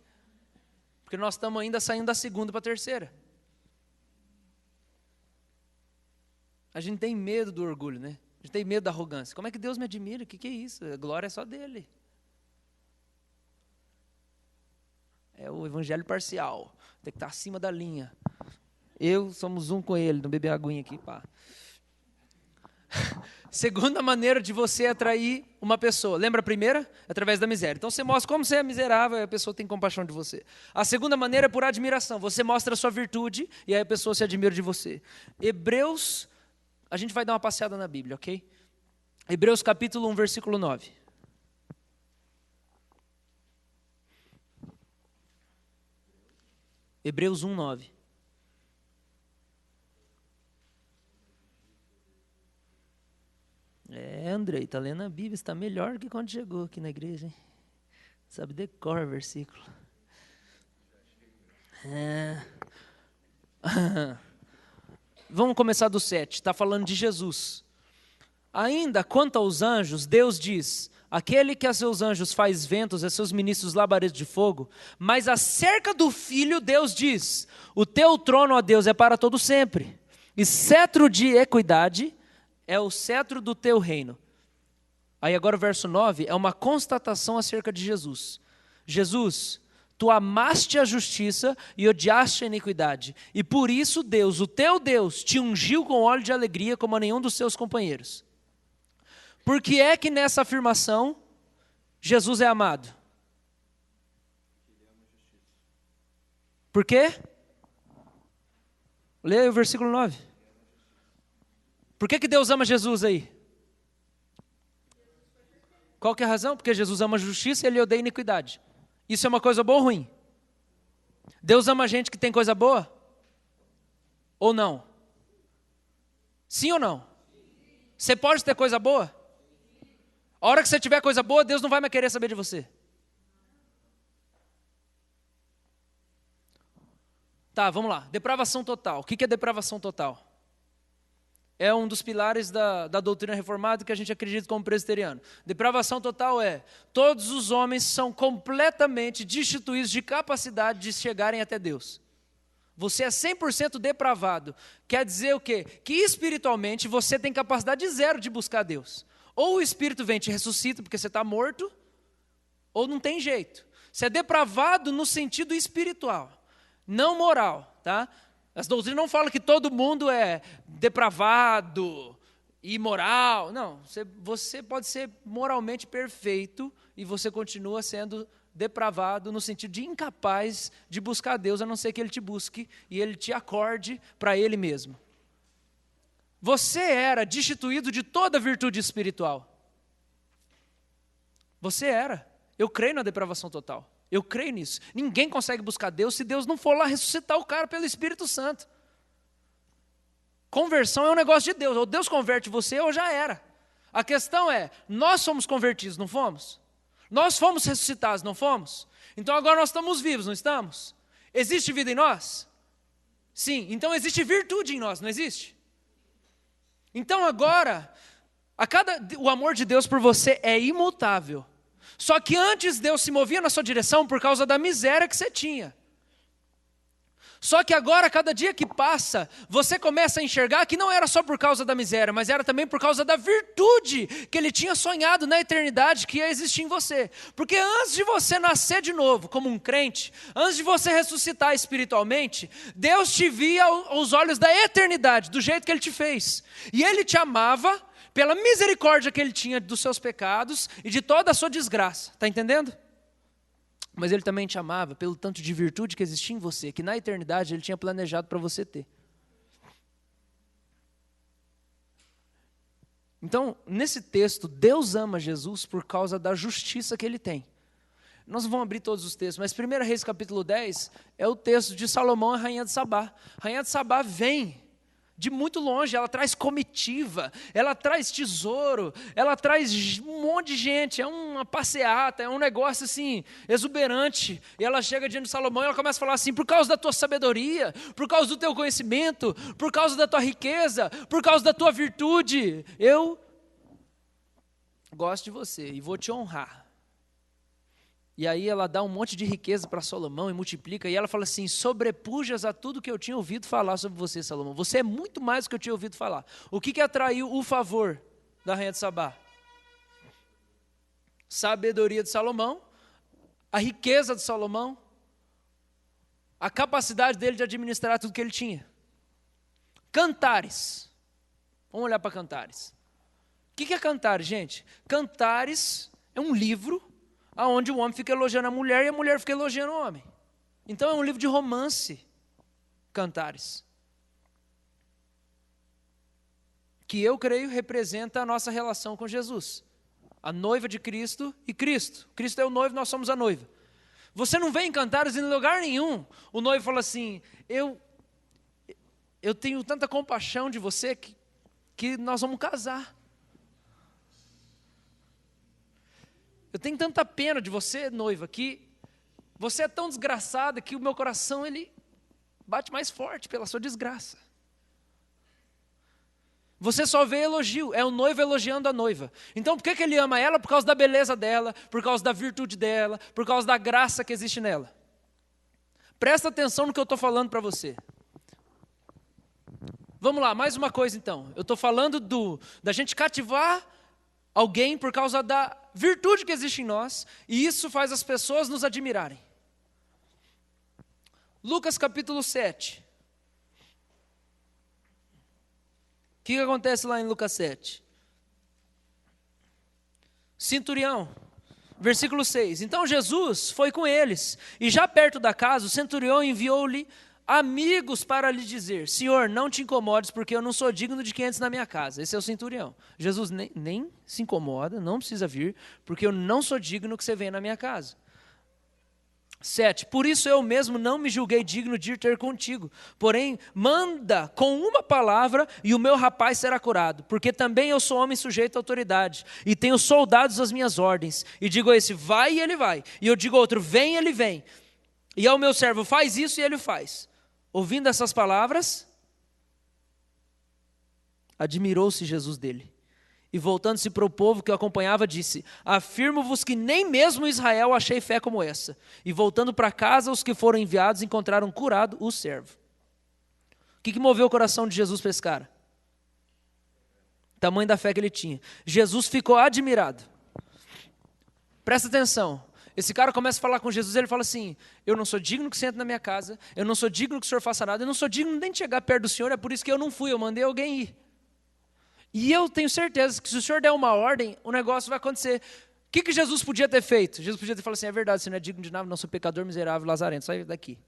Porque nós estamos ainda saindo da segunda para a terceira. A gente tem medo do orgulho, né? A gente tem medo da arrogância. Como é que Deus me admira? O que é isso? A glória é só dele. É o evangelho parcial. Tem que estar acima da linha. Somos um com ele, não beber aguinha aqui, pá. Segunda maneira de você atrair uma pessoa. Lembra a primeira? Através da miséria. Então você mostra como você é miserável e a pessoa tem compaixão de você. A segunda maneira é por admiração. Você mostra a sua virtude e aí a pessoa se admira de você. Hebreus, a gente vai dar uma passeada na Bíblia, ok? Hebreus capítulo 1, versículo 9. Hebreus 1, 9. Andrei, está lendo a Bíblia, está melhor que quando chegou aqui na igreja, hein? Sabe decora o versículo. Vamos começar do 7, está falando de Jesus. Ainda quanto aos anjos, Deus diz: aquele que a seus anjos faz ventos, a seus ministros labaredas de fogo. Mas acerca do Filho, Deus diz: o teu trono, ó Deus, é para todo sempre, e cetro de equidade é o cetro do teu reino. Aí agora o verso 9 é uma constatação acerca de Jesus. Jesus, tu amaste a justiça e odiaste a iniquidade, e por isso Deus, o teu Deus, te ungiu com óleo de alegria como a nenhum dos seus companheiros. Por que é que nessa afirmação Jesus é amado? Por quê? Leia o versículo 9. Por que Deus ama Jesus aí? Qual que é a razão? Porque Jesus ama a justiça e ele odeia a iniquidade. Isso é uma coisa boa ou ruim? Deus ama a gente que tem coisa boa? Ou não? Sim ou não? Você pode ter coisa boa? A hora que você tiver coisa boa, Deus não vai mais querer saber de você. Tá, vamos lá. Depravação total. O que é depravação total? É um dos pilares da doutrina reformada que a gente acredita como presbiteriano. Depravação total é: todos os homens são completamente destituídos de capacidade de chegarem até Deus. Você é 100% depravado. Quer dizer o quê? Que espiritualmente você tem capacidade zero de buscar Deus. Ou o Espírito vem e te ressuscita porque você está morto, ou não tem jeito. Você é depravado no sentido espiritual, não moral, tá? As doutrinas não falam que todo mundo é depravado, imoral. Não, você pode ser moralmente perfeito e você continua sendo depravado no sentido de incapaz de buscar Deus, a não ser que Ele te busque e Ele te acorde para Ele mesmo. Você era destituído de toda virtude espiritual. Você era. Eu creio na depravação total. Eu creio nisso. Ninguém consegue buscar Deus se Deus não for lá ressuscitar o cara pelo Espírito Santo. Conversão é um negócio de Deus. Ou Deus converte você ou já era. A questão é, nós fomos convertidos, não fomos? Nós fomos ressuscitados, não fomos? Então agora nós estamos vivos, não estamos? Existe vida em nós? Sim. Então existe virtude em nós, não existe? Então agora, o amor de Deus por você é imutável. Só que antes Deus se movia na sua direção por causa da miséria que você tinha. Só que agora, cada dia que passa, você começa a enxergar que não era só por causa da miséria, mas era também por causa da virtude que Ele tinha sonhado na eternidade que ia existir em você. Porque antes de você nascer de novo como um crente, antes de você ressuscitar espiritualmente, Deus te via aos olhos da eternidade, do jeito que Ele te fez. E Ele te amava pela misericórdia que Ele tinha dos seus pecados e de toda a sua desgraça. Está entendendo? Mas Ele também te amava pelo tanto de virtude que existia em você, que na eternidade Ele tinha planejado para você ter. Então, nesse texto, Deus ama Jesus por causa da justiça que Ele tem. Nós não vamos abrir todos os textos, mas 1 Reis capítulo 10 é o texto de Salomão e a rainha de Sabá. A rainha de Sabá vem de muito longe, ela traz comitiva, ela traz tesouro, ela traz um monte de gente, é uma passeata, é um negócio assim, exuberante. E ela chega diante de Salomão e ela começa a falar assim: por causa da tua sabedoria, por causa do teu conhecimento, por causa da tua riqueza, por causa da tua virtude, eu gosto de você e vou te honrar. E aí ela dá um monte de riqueza para Salomão e multiplica, e ela fala assim: sobrepujas a tudo que eu tinha ouvido falar sobre você, Salomão. Você é muito mais do que eu tinha ouvido falar. O que atraiu o favor da rainha de Sabá? Sabedoria de Salomão, a riqueza de Salomão, a capacidade dele de administrar tudo que ele tinha. Cantares. Vamos olhar para Cantares. O que é Cantares, gente? Cantares é um livro onde o homem fica elogiando a mulher e a mulher fica elogiando o homem. Então é um livro de romance, Cantares. Que eu creio representa a nossa relação com Jesus. A noiva de Cristo e Cristo. Cristo é o noivo, nós somos a noiva. Você não vê em Cantares em lugar nenhum. O noivo fala assim, eu tenho tanta compaixão de você que nós vamos casar. Eu tenho tanta pena de você, noiva, que você é tão desgraçada que o meu coração ele bate mais forte pela sua desgraça. Você só vê elogio, é o noivo elogiando a noiva. Então por que ele ama ela? Por causa da beleza dela, por causa da virtude dela, por causa da graça que existe nela. Presta atenção no que eu estou falando para você. Vamos lá, mais uma coisa então. Eu estou falando da gente cativar alguém por causa da virtude que existe em nós, e isso faz as pessoas nos admirarem. Lucas capítulo 7. O que acontece lá em Lucas 7? Centurião, versículo 6. Então Jesus foi com eles, e já perto da casa, o centurião enviou-lhe amigos para lhe dizer, Senhor, não te incomodes, porque eu não sou digno de que entres na minha casa. Esse é o centurião. Jesus nem se incomoda, não precisa vir, porque eu não sou digno que você venha na minha casa. 7. Por isso eu mesmo não me julguei digno de ir ter contigo. Porém, manda com uma palavra e o meu rapaz será curado. Porque também eu sou homem sujeito à autoridade. E tenho soldados às minhas ordens. E digo a esse, vai e ele vai. E eu digo a outro, vem e ele vem. E ao meu servo, faz isso e ele faz. Ouvindo essas palavras, admirou-se Jesus dele. E voltando-se para o povo que o acompanhava, disse, afirmo-vos que nem mesmo em Israel achei fé como essa. E voltando para casa, os que foram enviados encontraram curado o servo. O que moveu o coração de Jesus para esse cara? Tamanho da fé que ele tinha. Jesus ficou admirado. Presta atenção. Esse cara começa a falar com Jesus, ele fala assim, eu não sou digno que você entre na minha casa, eu não sou digno que o senhor faça nada, eu não sou digno nem de chegar perto do senhor, é por isso que eu não fui, eu mandei alguém ir. E eu tenho certeza que se o senhor der uma ordem, o negócio vai acontecer. O que Jesus podia ter feito? Jesus podia ter falado assim, é verdade, você não é digno de nada, não, sou pecador, miserável, lazarento, sai daqui.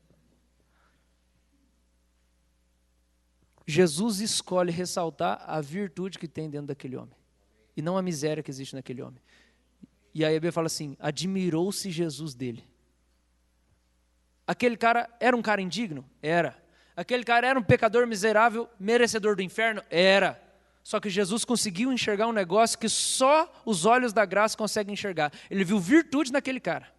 Jesus escolhe ressaltar a virtude que tem dentro daquele homem, e não a miséria que existe naquele homem. E aí a Bíblia fala assim, admirou-se Jesus dele. Aquele cara era um cara indigno? Era. Aquele cara era um pecador miserável, merecedor do inferno? Era. Só que Jesus conseguiu enxergar um negócio que só os olhos da graça conseguem enxergar. Ele viu virtude naquele cara.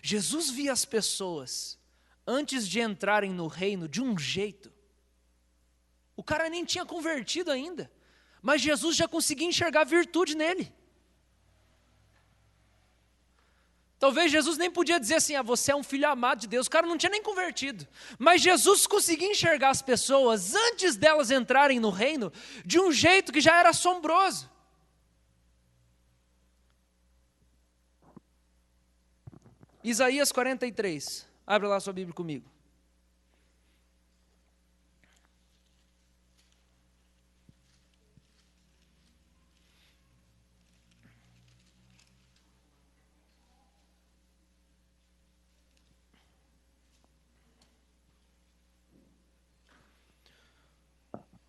Jesus via as pessoas, antes de entrarem no reino, de um jeito. O cara nem tinha convertido ainda, mas Jesus já conseguia enxergar virtude nele. Talvez Jesus nem podia dizer assim, você é um filho amado de Deus. O cara não tinha nem convertido. Mas Jesus conseguia enxergar as pessoas, antes delas entrarem no reino, de um jeito que já era assombroso. Isaías 43. Abre lá a sua Bíblia comigo.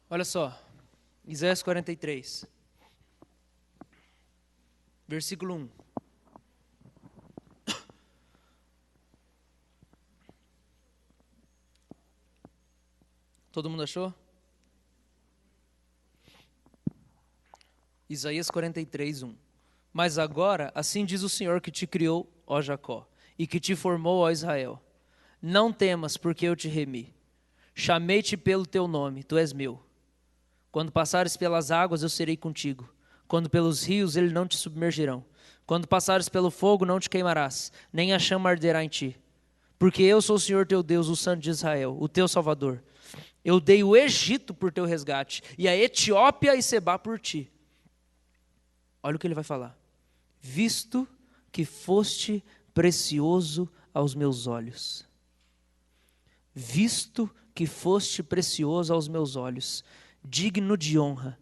Olha só, Isaías 43, versículo 1. Todo mundo achou? Isaías 43, 1. Mas agora, assim diz o Senhor que te criou, ó Jacó, e que te formou, ó Israel. Não temas, porque eu te remi. Chamei-te pelo teu nome, tu és meu. Quando passares pelas águas, eu serei contigo. Quando pelos rios, eles não te submergirão. Quando passares pelo fogo, não te queimarás, nem a chama arderá em ti. Porque eu sou o Senhor teu Deus, o Santo de Israel, o teu Salvador. Eu dei o Egito por teu resgate, e a Etiópia e Sebá por ti. Olha o que ele vai falar. Visto que foste precioso aos meus olhos. visto que foste precioso aos meus olhos, digno de honra,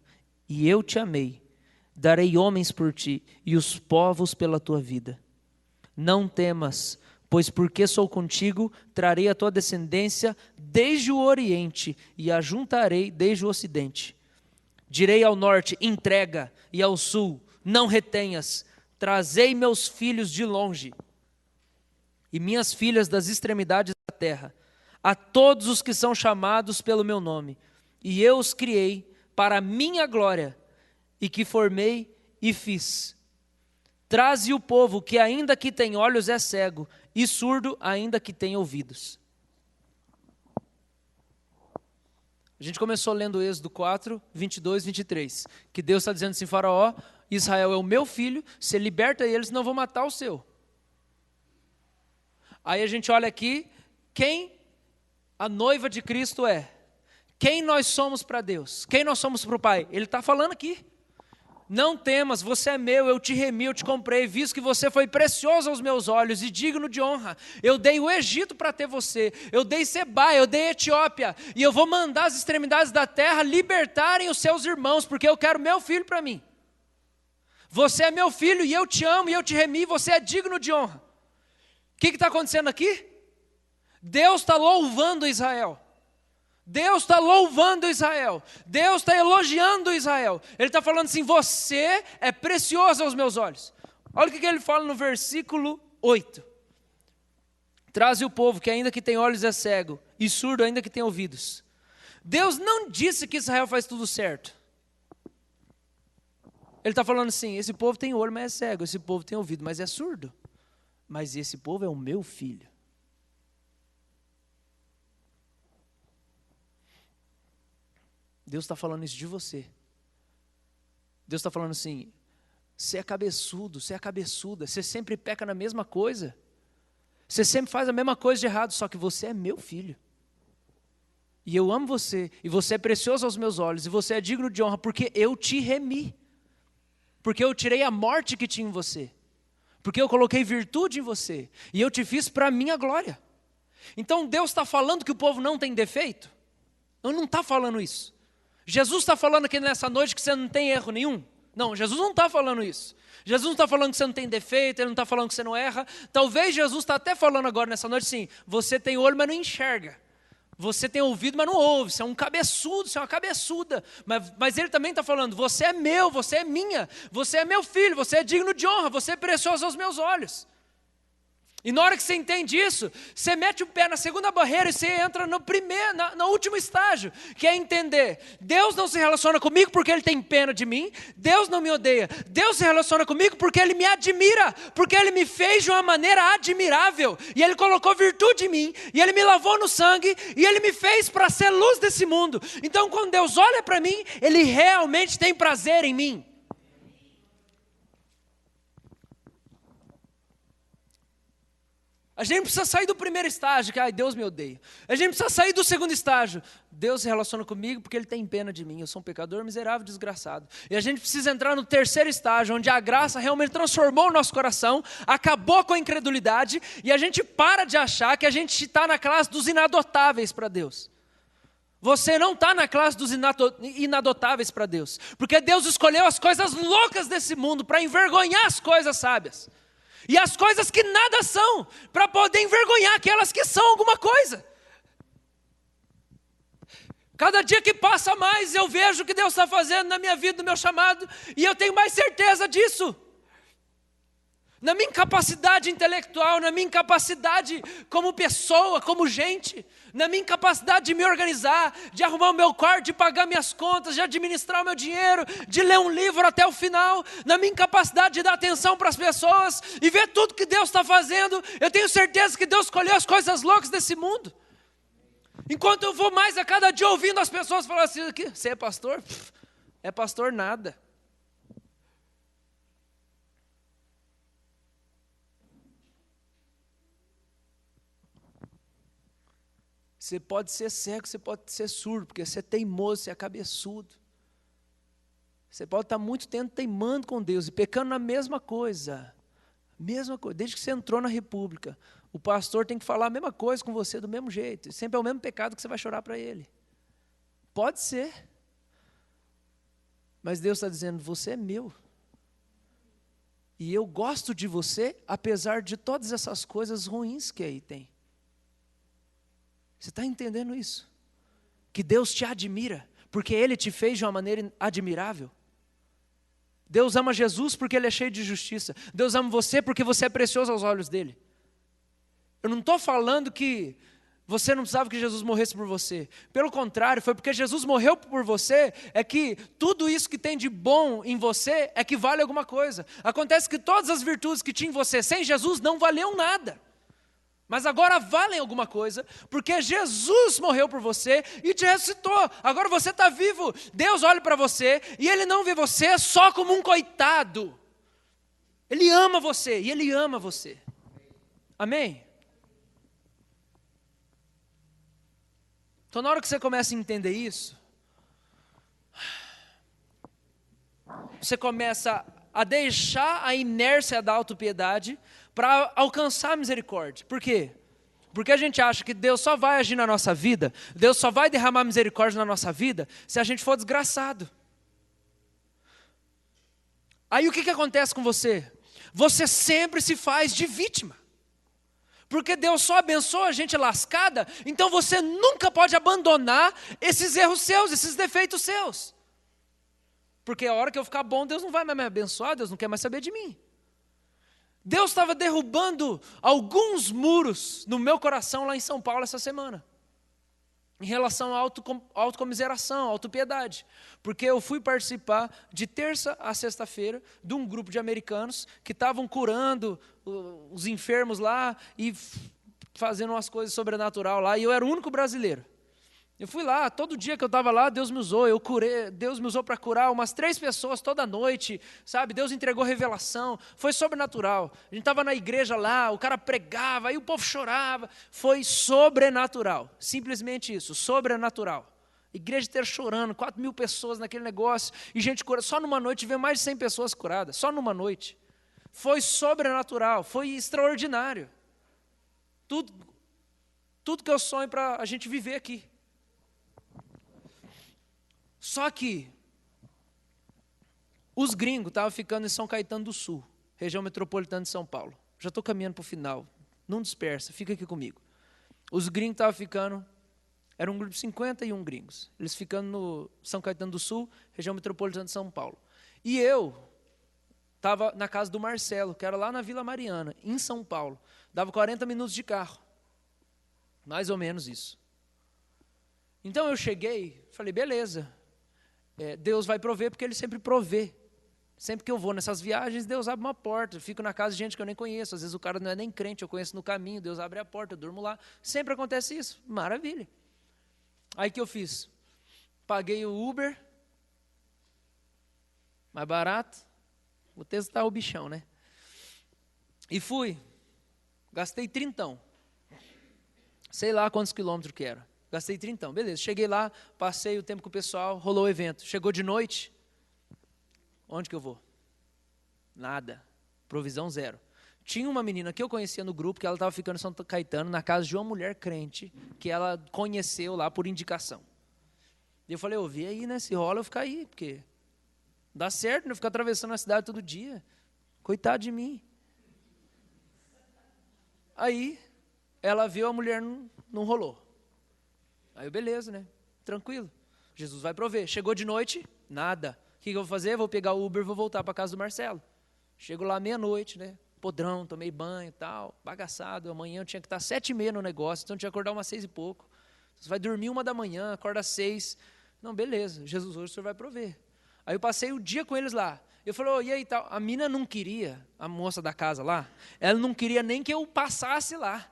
e eu te amei, darei homens por ti, e os povos pela tua vida. Não temas, pois porque sou contigo, trarei a tua descendência desde o oriente, e a juntarei desde o ocidente. Direi ao norte, entrega, e ao sul, não retenhas. Trazei meus filhos de longe, e minhas filhas das extremidades da terra, a todos os que são chamados pelo meu nome, e eu os criei para a minha glória, e que formei e fiz. Traze o povo que ainda que tem olhos é cego, e surdo ainda que tem ouvidos. A gente começou lendo Êxodo 4, 22, 23, que Deus está dizendo assim, Faraó, Israel é o meu filho, você liberta eles, não vou matar o seu. Aí a gente olha aqui, quem a noiva de Cristo é? Quem nós somos para Deus? Quem nós somos para o Pai? Ele está falando aqui. Não temas, você é meu, eu te remi, eu te comprei, visto que você foi precioso aos meus olhos e digno de honra. Eu dei o Egito para ter você, eu dei Seba, eu dei Etiópia, e eu vou mandar as extremidades da terra libertarem os seus irmãos, porque eu quero meu filho para mim. Você é meu filho e eu te amo e eu te remi, você é digno de honra. O que está acontecendo aqui? Deus está louvando Israel. Deus está louvando Israel, Deus está elogiando Israel, Ele está falando assim, você é precioso aos meus olhos. Olha o que ele fala no versículo 8. Traze o povo que ainda que tem olhos é cego, e surdo ainda que tem ouvidos. Deus não disse que Israel faz tudo certo. Ele está falando assim, esse povo tem olho, mas é cego, esse povo tem ouvido, mas é surdo. Mas esse povo é o meu filho. Deus está falando isso de você. Deus está falando assim, você é cabeçudo, você é cabeçuda, você sempre peca na mesma coisa. Você sempre faz a mesma coisa de errado, só que você é meu filho. E eu amo você, e você é precioso aos meus olhos, e você é digno de honra, porque eu te remi. Porque eu tirei a morte que tinha em você. Porque eu coloquei virtude em você, e eu te fiz para a minha glória. Então Deus está falando que o povo não tem defeito? Não está falando isso. Jesus está falando aqui nessa noite que você não tem erro nenhum? Não, Jesus não está falando isso. Jesus não está falando que você não tem defeito, Ele não está falando que você não erra. Talvez Jesus está até falando agora nessa noite assim, você tem olho, mas não enxerga. Você tem ouvido, mas não ouve. Você é um cabeçudo, você é uma cabeçuda. Mas Ele também está falando, você é meu, você é minha. Você é meu filho, você é digno de honra, você é precioso aos meus olhos. E na hora que você entende isso, você mete o pé na segunda barreira e você entra no último estágio, que é entender, Deus não se relaciona comigo porque Ele tem pena de mim, Deus não me odeia, Deus se relaciona comigo porque Ele me admira, porque Ele me fez de uma maneira admirável, e Ele colocou virtude em mim, e Ele me lavou no sangue, e Ele me fez para ser luz desse mundo. Então quando Deus olha para mim, Ele realmente tem prazer em mim. A gente precisa sair do primeiro estágio, que ai, Deus me odeia. A gente precisa sair do segundo estágio. Deus se relaciona comigo porque Ele tem pena de mim. Eu sou um pecador miserável, desgraçado. E a gente precisa entrar no terceiro estágio, onde a graça realmente transformou o nosso coração, acabou com a incredulidade, e a gente para de achar que a gente está na classe dos inadotáveis para Deus. Você não está na classe dos inadotáveis para Deus. Porque Deus escolheu as coisas loucas desse mundo para envergonhar as coisas sábias. E as coisas que nada são, para poder envergonhar aquelas que são alguma coisa. Cada dia que passa mais, eu vejo o que Deus está fazendo na minha vida, no meu chamado, e eu tenho mais certeza disso. Na minha incapacidade intelectual, na minha incapacidade como pessoa, como gente, na minha incapacidade de me organizar, de arrumar o meu quarto, de pagar minhas contas, de administrar o meu dinheiro, de ler um livro até o final, na minha incapacidade de dar atenção para as pessoas e ver tudo que Deus está fazendo, eu tenho certeza que Deus escolheu as coisas loucas desse mundo. Enquanto eu vou mais a cada dia ouvindo as pessoas falar assim, você é pastor? É pastor nada. Você pode ser cego, você pode ser surdo, porque você é teimoso, você é cabeçudo. Você pode estar muito tempo teimando com Deus e pecando na mesma coisa. Mesma coisa, desde que você entrou na República, o pastor tem que falar a mesma coisa com você do mesmo jeito. Sempre é o mesmo pecado que você vai chorar para ele. Pode ser. Mas Deus está dizendo, você é meu. E eu gosto de você, apesar de todas essas coisas ruins que aí tem. Você está entendendo isso? Que Deus te admira, porque Ele te fez de uma maneira admirável. Deus ama Jesus porque Ele é cheio de justiça. Deus ama você porque você é precioso aos olhos dEle. Eu não estou falando que você não precisava que Jesus morresse por você. Pelo contrário, foi porque Jesus morreu por você, é que tudo isso que tem de bom em você é que vale alguma coisa. Acontece que todas as virtudes que tinha em você sem Jesus não valiam nada. Mas agora valem alguma coisa, porque Jesus morreu por você e te ressuscitou. Agora você está vivo. Deus olha para você e Ele não vê você só como um coitado. Ele ama você e Ele ama você. Amém? Então, na hora que você começa a entender isso, você começa a deixar a inércia da autopiedade para alcançar a misericórdia. Por quê? Porque a gente acha que Deus só vai agir na nossa vida, Deus só vai derramar misericórdia na nossa vida, se a gente for desgraçado. Aí o que acontece com você? Você sempre se faz de vítima. Porque Deus só abençoa a gente lascada, então você nunca pode abandonar esses erros seus, esses defeitos seus. Porque a hora que eu ficar bom, Deus não vai mais me abençoar, Deus não quer mais saber de mim. Deus estava derrubando alguns muros no meu coração lá em São Paulo essa semana. Em relação à autocomiseração, autopiedade. Porque eu fui participar de terça a sexta-feira de um grupo de americanos que estavam curando os enfermos lá e fazendo umas coisas sobrenaturais lá. E eu era o único brasileiro. Eu fui lá, todo dia que eu estava lá, Deus me usou. Eu curei, Deus me usou para curar umas 3 pessoas toda noite, sabe? Deus entregou revelação, foi sobrenatural. A gente estava na igreja lá, o cara pregava, aí o povo chorava. Foi sobrenatural, simplesmente isso, sobrenatural. Igreja inteira chorando, 4.000 pessoas naquele negócio, e gente curada. Só numa noite veio mais de 100 pessoas curadas, só numa noite. Foi sobrenatural, foi extraordinário. Tudo que eu sonho para a gente viver aqui. Só que os gringos estavam ficando em São Caetano do Sul, região metropolitana de São Paulo. Já estou caminhando para o final, não dispersa, fica aqui comigo. Os gringos estavam ficando, era um grupo de 51 gringos, eles ficando no São Caetano do Sul, região metropolitana de São Paulo. E eu estava na casa do Marcelo, que era lá na Vila Mariana, em São Paulo. Dava 40 minutos de carro, mais ou menos isso. Então eu cheguei, falei, beleza. Deus vai prover porque Ele sempre provê. Sempre que eu vou nessas viagens, Deus abre uma porta. Eu fico na casa de gente que eu nem conheço. Às vezes o cara não é nem crente, eu conheço no caminho. Deus abre a porta, eu durmo lá. Sempre acontece isso. Maravilha. Aí o que eu fiz? Paguei o Uber. Mais barato. Vou testar o bichão, né? E fui. Gastei 30. Sei lá quantos quilômetros que era. Gastei 30, beleza. Cheguei lá, passei o tempo com o pessoal, rolou o evento. Chegou de noite, onde que eu vou? Nada. Provisão zero. Tinha uma menina que eu conhecia no grupo, que ela estava ficando em São Caetano, na casa de uma mulher crente, que ela conheceu lá por indicação. E eu falei, eu vi aí, né? Se rola eu ficar aí, porque não dá certo, não ficar atravessando a cidade todo dia. Coitado de mim. Aí, ela viu, a mulher não rolou. Aí, beleza, né? Tranquilo. Jesus vai prover. Chegou de noite, nada. O que eu vou fazer? Vou pegar o Uber e vou voltar para a casa do Marcelo. Chego lá meia-noite, né? Podrão, tomei banho e tal, bagaçado. Amanhã eu tinha que estar 7h30 no negócio, então eu tinha que acordar umas 6 e pouco. Você vai dormir 1 da manhã, acorda às 6. Não, beleza, Jesus, hoje o Senhor vai prover. Aí eu passei o dia com eles lá. Eu falei, e aí tal? A mina não queria, a moça da casa lá, ela não queria nem que eu passasse lá.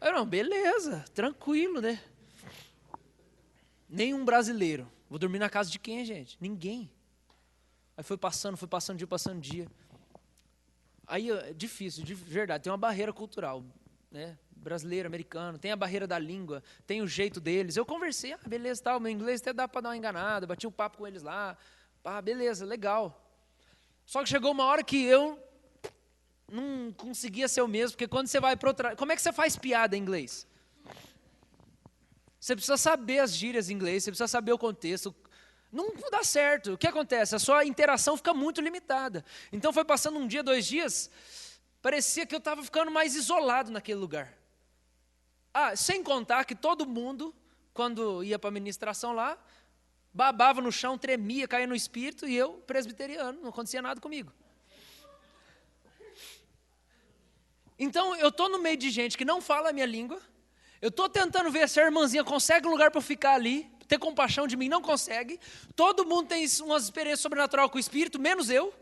Eu não, beleza, tranquilo, né? Nenhum brasileiro. Vou dormir na casa de quem, gente? Ninguém. Aí foi passando dia. Aí é difícil, de verdade, tem uma barreira cultural, né? Brasileiro, americano, tem a barreira da língua, tem o jeito deles. Eu conversei, beleza, tal, meu inglês até dá para dar uma enganada, bati um papo com eles lá, beleza, legal. Só que chegou uma hora que eu não conseguia ser o mesmo, porque quando você vai para outra... Como é que você faz piada em inglês? Você precisa saber as gírias em inglês, você precisa saber o contexto. Não dá certo. O que acontece? A sua interação fica muito limitada. Então foi passando um dia, 2 dias, parecia que eu estava ficando mais isolado naquele lugar. Sem contar que todo mundo, quando ia para a ministração lá, babava no chão, tremia, caía no espírito, e eu, presbiteriano, não acontecia nada comigo. Então eu estou no meio de gente que não fala a minha língua, eu estou tentando ver se a irmãzinha consegue um lugar para eu ficar ali, ter compaixão de mim, não consegue. Todo mundo tem uma experiência sobrenatural com o Espírito, menos eu.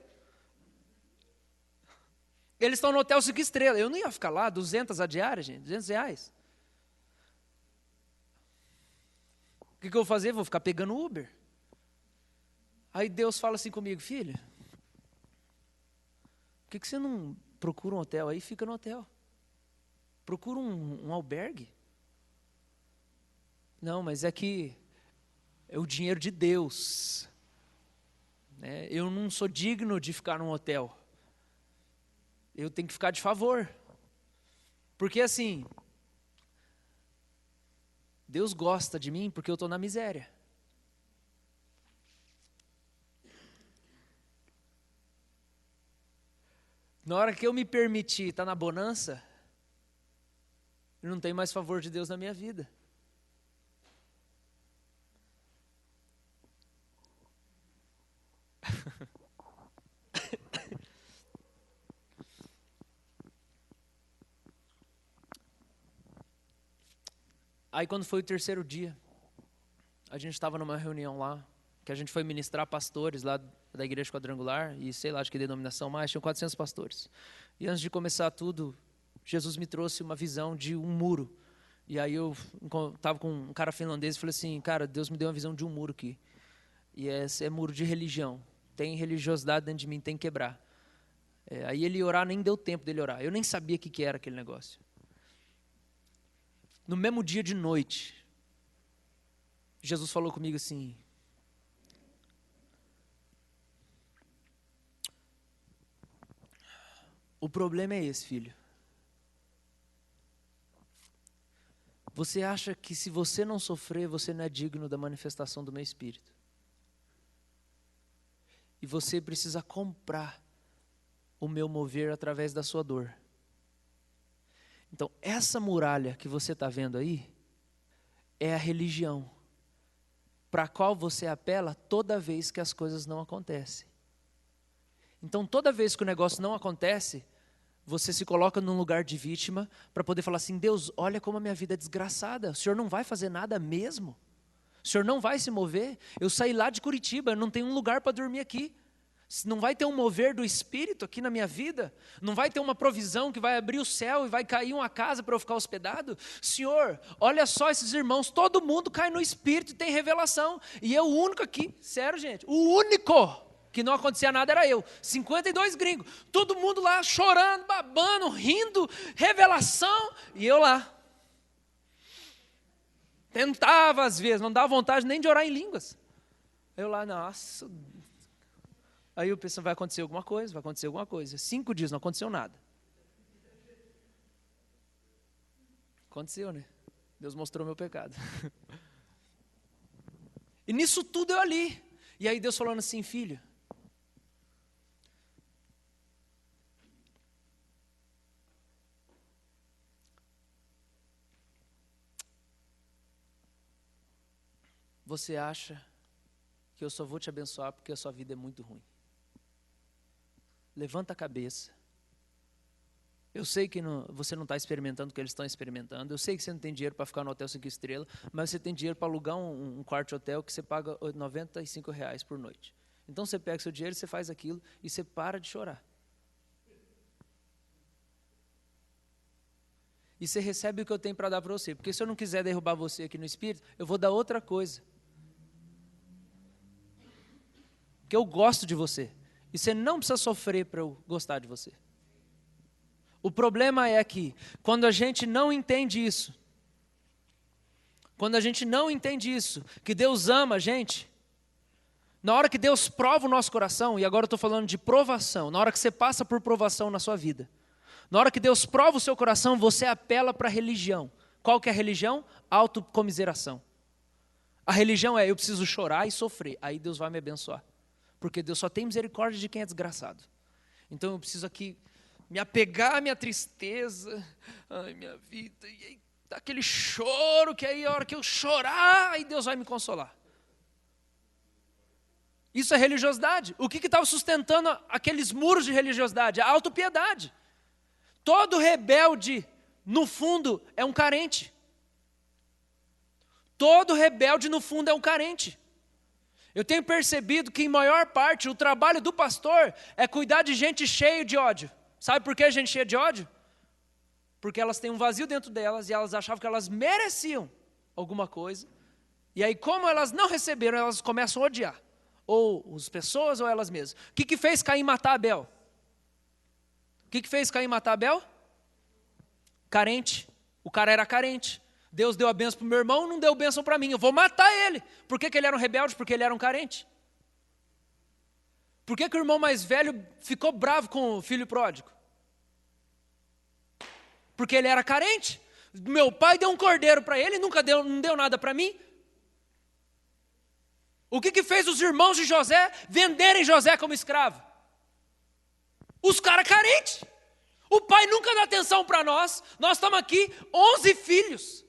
Eles estão no hotel 5 estrelas. Eu não ia ficar lá, 200 a diária, gente, R$200. O que eu vou fazer? Vou ficar pegando Uber. Aí Deus fala assim comigo: filho, por que você não procura um hotel aí e fica no hotel? Procura um albergue. Não, mas é que é o dinheiro de Deus, né? Eu não sou digno de ficar num hotel. Eu tenho que ficar de favor. Porque assim, Deus gosta de mim porque eu estou na miséria. Na hora que eu me permitir estar na bonança, não tem mais favor de Deus na minha vida. Aí quando foi o 3º dia, a gente estava numa reunião lá, que a gente foi ministrar pastores lá da igreja quadrangular, e sei lá, acho que denominação mais, tinham 400 pastores. E antes de começar tudo, Jesus me trouxe uma visão de um muro. E aí eu estava com um cara finlandês e falei assim: cara, Deus me deu uma visão de um muro aqui. E esse é muro de religião. Tem religiosidade dentro de mim, tem que quebrar. Aí ele orar, nem deu tempo dele orar. Eu nem sabia o que era aquele negócio. No mesmo dia de noite, Jesus falou comigo assim: o problema é esse, filho. Você acha que se você não sofrer, você não é digno da manifestação do meu Espírito. E você precisa comprar o meu mover através da sua dor. Então, essa muralha que você está vendo aí, é a religião, para a qual você apela toda vez que as coisas não acontecem. Então, toda vez que o negócio não acontece, você se coloca num lugar de vítima, para poder falar assim: Deus, olha como a minha vida é desgraçada, o Senhor não vai fazer nada mesmo? O Senhor não vai se mover? Eu saí lá de Curitiba, eu não tenho um lugar para dormir aqui. Não vai ter um mover do Espírito aqui na minha vida? Não vai ter uma provisão que vai abrir o céu e vai cair uma casa para eu ficar hospedado? Senhor, olha só esses irmãos, todo mundo cai no Espírito e tem revelação. E eu o único aqui, sério gente, o único que não acontecia nada era eu. 52 gringos, todo mundo lá chorando, babando, rindo, revelação, e eu lá. Tentava às vezes, não dava vontade nem de orar em línguas. Eu lá, nossa. Aí eu penso: vai acontecer alguma coisa, vai acontecer alguma coisa. 5 dias, não aconteceu nada. Aconteceu, né? Deus mostrou meu pecado. E nisso tudo eu ali. E aí Deus falando assim: filho, você acha que eu só vou te abençoar porque a sua vida é muito ruim? Levanta a cabeça. Eu sei que você não está experimentando o que eles estão experimentando. Eu sei que você não tem dinheiro para ficar no hotel 5 estrelas, mas você tem dinheiro para alugar um quarto de hotel que você paga R$95 por noite. Então você pega seu dinheiro, você faz aquilo e você para de chorar. E você recebe o que eu tenho para dar para você. Porque se eu não quiser derrubar você aqui no Espírito, eu vou dar outra coisa. Porque eu gosto de você. E você não precisa sofrer para eu gostar de você. O problema é que, quando a gente não entende isso, que Deus ama a gente, Na hora que Deus prova o nosso coração, e agora eu estou falando de provação, na hora que você passa por provação na sua vida, na hora que Deus prova o seu coração, você apela para a religião. Qual que é a religião? Autocomiseração. A religião é, eu preciso chorar e sofrer, aí Deus vai me abençoar. Porque Deus só tem misericórdia de quem é desgraçado. Então eu preciso aqui me apegar à minha tristeza, ai minha vida, e aí dá aquele choro, que aí a hora que eu chorar, aí Deus vai me consolar. Isso é religiosidade. O que estava sustentando aqueles muros de religiosidade? A autopiedade. Todo rebelde, no fundo, é um carente. Todo rebelde, no fundo, é um carente. Eu tenho percebido que, em maior parte, o trabalho do pastor é cuidar de gente cheia de ódio. Sabe por que gente cheia de ódio? Porque elas têm um vazio dentro delas e elas achavam que elas mereciam alguma coisa. E aí, como elas não receberam, elas começam a odiar. Ou as pessoas ou elas mesmas. O que fez Caim matar Abel? O que fez Caim matar Abel? Carente. O cara era carente. Deus deu a bênção para o meu irmão, não deu bênção para mim. Eu vou matar ele. Por que ele era um rebelde? Porque ele era um carente. Por que o irmão mais velho ficou bravo com o filho pródigo? Porque ele era carente. Meu pai deu um cordeiro para ele, não deu nada para mim. O que fez os irmãos de José venderem José como escravo? Os caras carentes. O pai nunca dá atenção para nós. Nós estamos aqui, 11 filhos,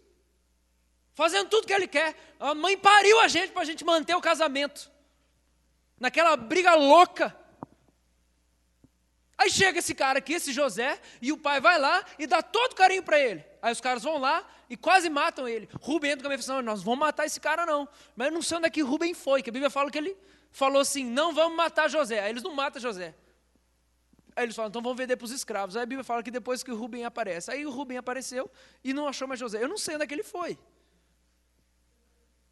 fazendo tudo que ele quer. A mãe pariu a gente para a gente manter o casamento. Naquela briga louca. Aí chega esse cara aqui, esse José, e o pai vai lá e dá todo carinho para ele. Aí os caras vão lá e quase matam ele. Rubem entra com a minha fala, nós vamos matar esse cara não. Mas eu não sei onde é que Rubem foi, que a Bíblia fala que ele falou assim, não vamos matar José. Aí eles não matam José. Aí eles falam, então vamos vender para os escravos. Aí a Bíblia fala que depois que o Rubem aparece. Aí o Rubem apareceu e não achou mais José. Eu não sei onde é que ele foi.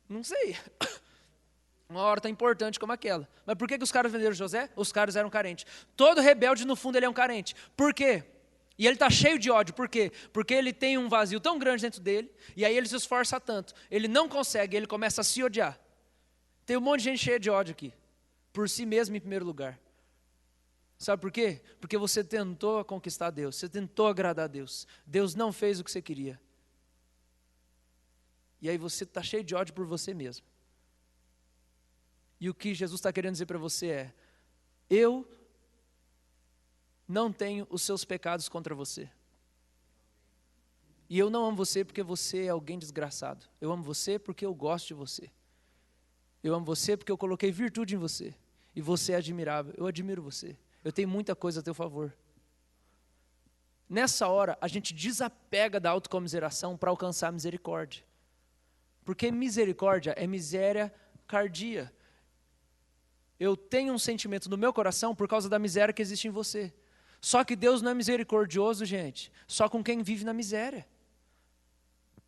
Não sei. Uma hora tão importante como aquela. Mas por que os caras venderam José? Os caras eram carentes. Todo rebelde, no fundo, ele é um carente. Por quê? E ele está cheio de ódio. Por quê? Porque ele tem um vazio tão grande dentro dele, e aí ele se esforça tanto. Ele não consegue, ele começa a se odiar. Tem um monte de gente cheia de ódio aqui. Por si mesmo em primeiro lugar. Sabe por quê? Porque você tentou conquistar Deus. Você tentou agradar a Deus. Deus não fez o que você queria. E aí você está cheio de ódio por você mesmo. E o que Jesus está querendo dizer para você é, eu não tenho os seus pecados contra você. E eu não amo você porque você é alguém desgraçado. Eu amo você porque eu gosto de você. Eu amo você porque eu coloquei virtude em você. E você é admirável. Eu admiro você. Eu tenho muita coisa a teu favor. Nessa hora, a gente desapega da autocomiseração para alcançar a misericórdia. Porque misericórdia é miséria cardia. Eu tenho um sentimento no meu coração por causa da miséria que existe em você. Só que Deus não é misericordioso, gente, só com quem vive na miséria.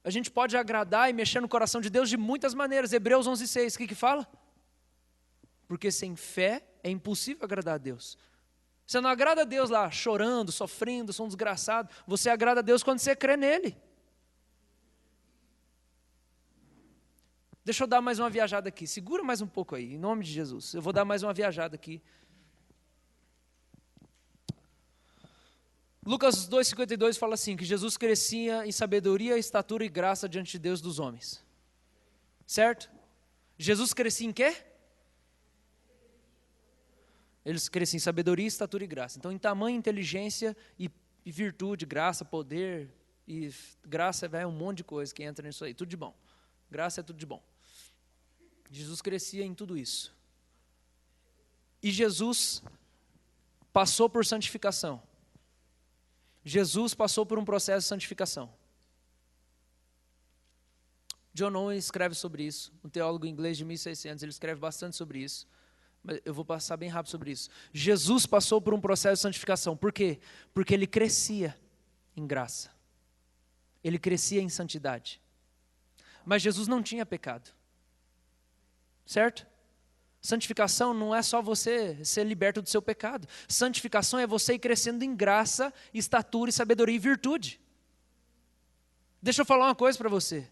A gente pode agradar e mexer no coração de Deus de muitas maneiras. Hebreus 11:6, o que fala? Porque sem fé é impossível agradar a Deus. Você não agrada a Deus lá chorando, sofrendo, sou um desgraçado. Você agrada a Deus quando você crê nele. Deixa eu dar mais uma viajada aqui. Segura mais um pouco aí, em nome de Jesus. Eu vou dar mais uma viajada aqui. Lucas 2,52 fala assim, que Jesus crescia em sabedoria, estatura e graça diante de Deus dos homens. Certo? Jesus crescia em quê? Eles cresciam em sabedoria, estatura e graça. Então, em tamanho, inteligência e virtude, graça, poder, e graça é um monte de coisa que entra nisso aí. Tudo de bom. Graça é tudo de bom. Jesus crescia em tudo isso. E Jesus passou por santificação. Jesus passou por um processo de santificação. John Owen escreve sobre isso, um teólogo inglês de 1600, ele escreve bastante sobre isso, mas eu vou passar bem rápido sobre isso. Jesus passou por um processo de santificação, por quê? Porque ele crescia em graça, ele crescia em santidade, mas Jesus não tinha pecado, certo? Santificação não é só você ser liberto do seu pecado. Santificação é você ir crescendo em graça, estatura, sabedoria e virtude. Deixa eu falar uma coisa para você.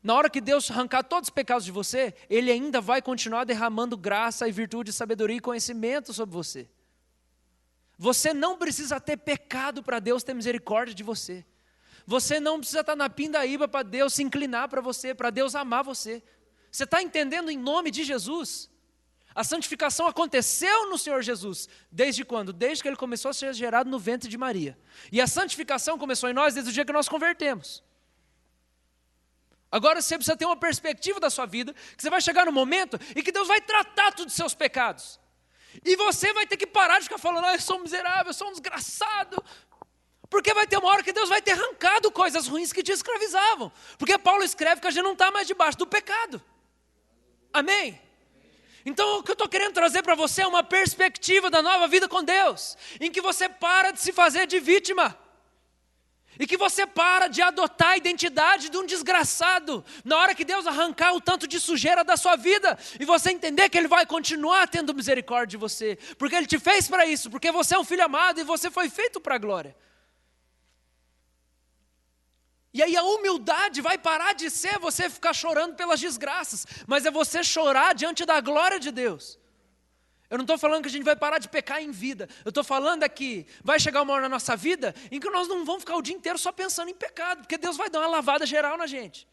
Na hora que Deus arrancar todos os pecados de você, Ele ainda vai continuar derramando graça e virtude, sabedoria e conhecimento sobre você. Você não precisa ter pecado para Deus ter misericórdia de você. Você não precisa estar na pindaíba para Deus se inclinar para você, para Deus amar você. Você está entendendo em nome de Jesus? A santificação aconteceu no Senhor Jesus. Desde quando? Desde que Ele começou a ser gerado no ventre de Maria. E a santificação começou em nós desde o dia que nós convertemos. Agora você precisa ter uma perspectiva da sua vida, que você vai chegar no momento em que Deus vai tratar todos os seus pecados. E você vai ter que parar de ficar falando, eu sou um miserável, eu sou um desgraçado. Porque vai ter uma hora que Deus vai ter arrancado coisas ruins que te escravizavam. Porque Paulo escreve que a gente não está mais debaixo do pecado. Amém? Então o que eu estou querendo trazer para você é uma perspectiva da nova vida com Deus, em que você para de se fazer de vítima. E que você para de adotar a identidade de um desgraçado, na hora que Deus arrancar o tanto de sujeira da sua vida, e você entender que Ele vai continuar tendo misericórdia de você, porque Ele te fez para isso, porque você é um filho amado e você foi feito para a glória. E aí a humildade vai parar de ser você ficar chorando pelas desgraças, mas é você chorar diante da glória de Deus. Eu não estou falando que a gente vai parar de pecar em vida. Eu estou falando é que vai chegar uma hora na nossa vida em que nós não vamos ficar o dia inteiro só pensando em pecado, porque Deus vai dar uma lavada geral na gente.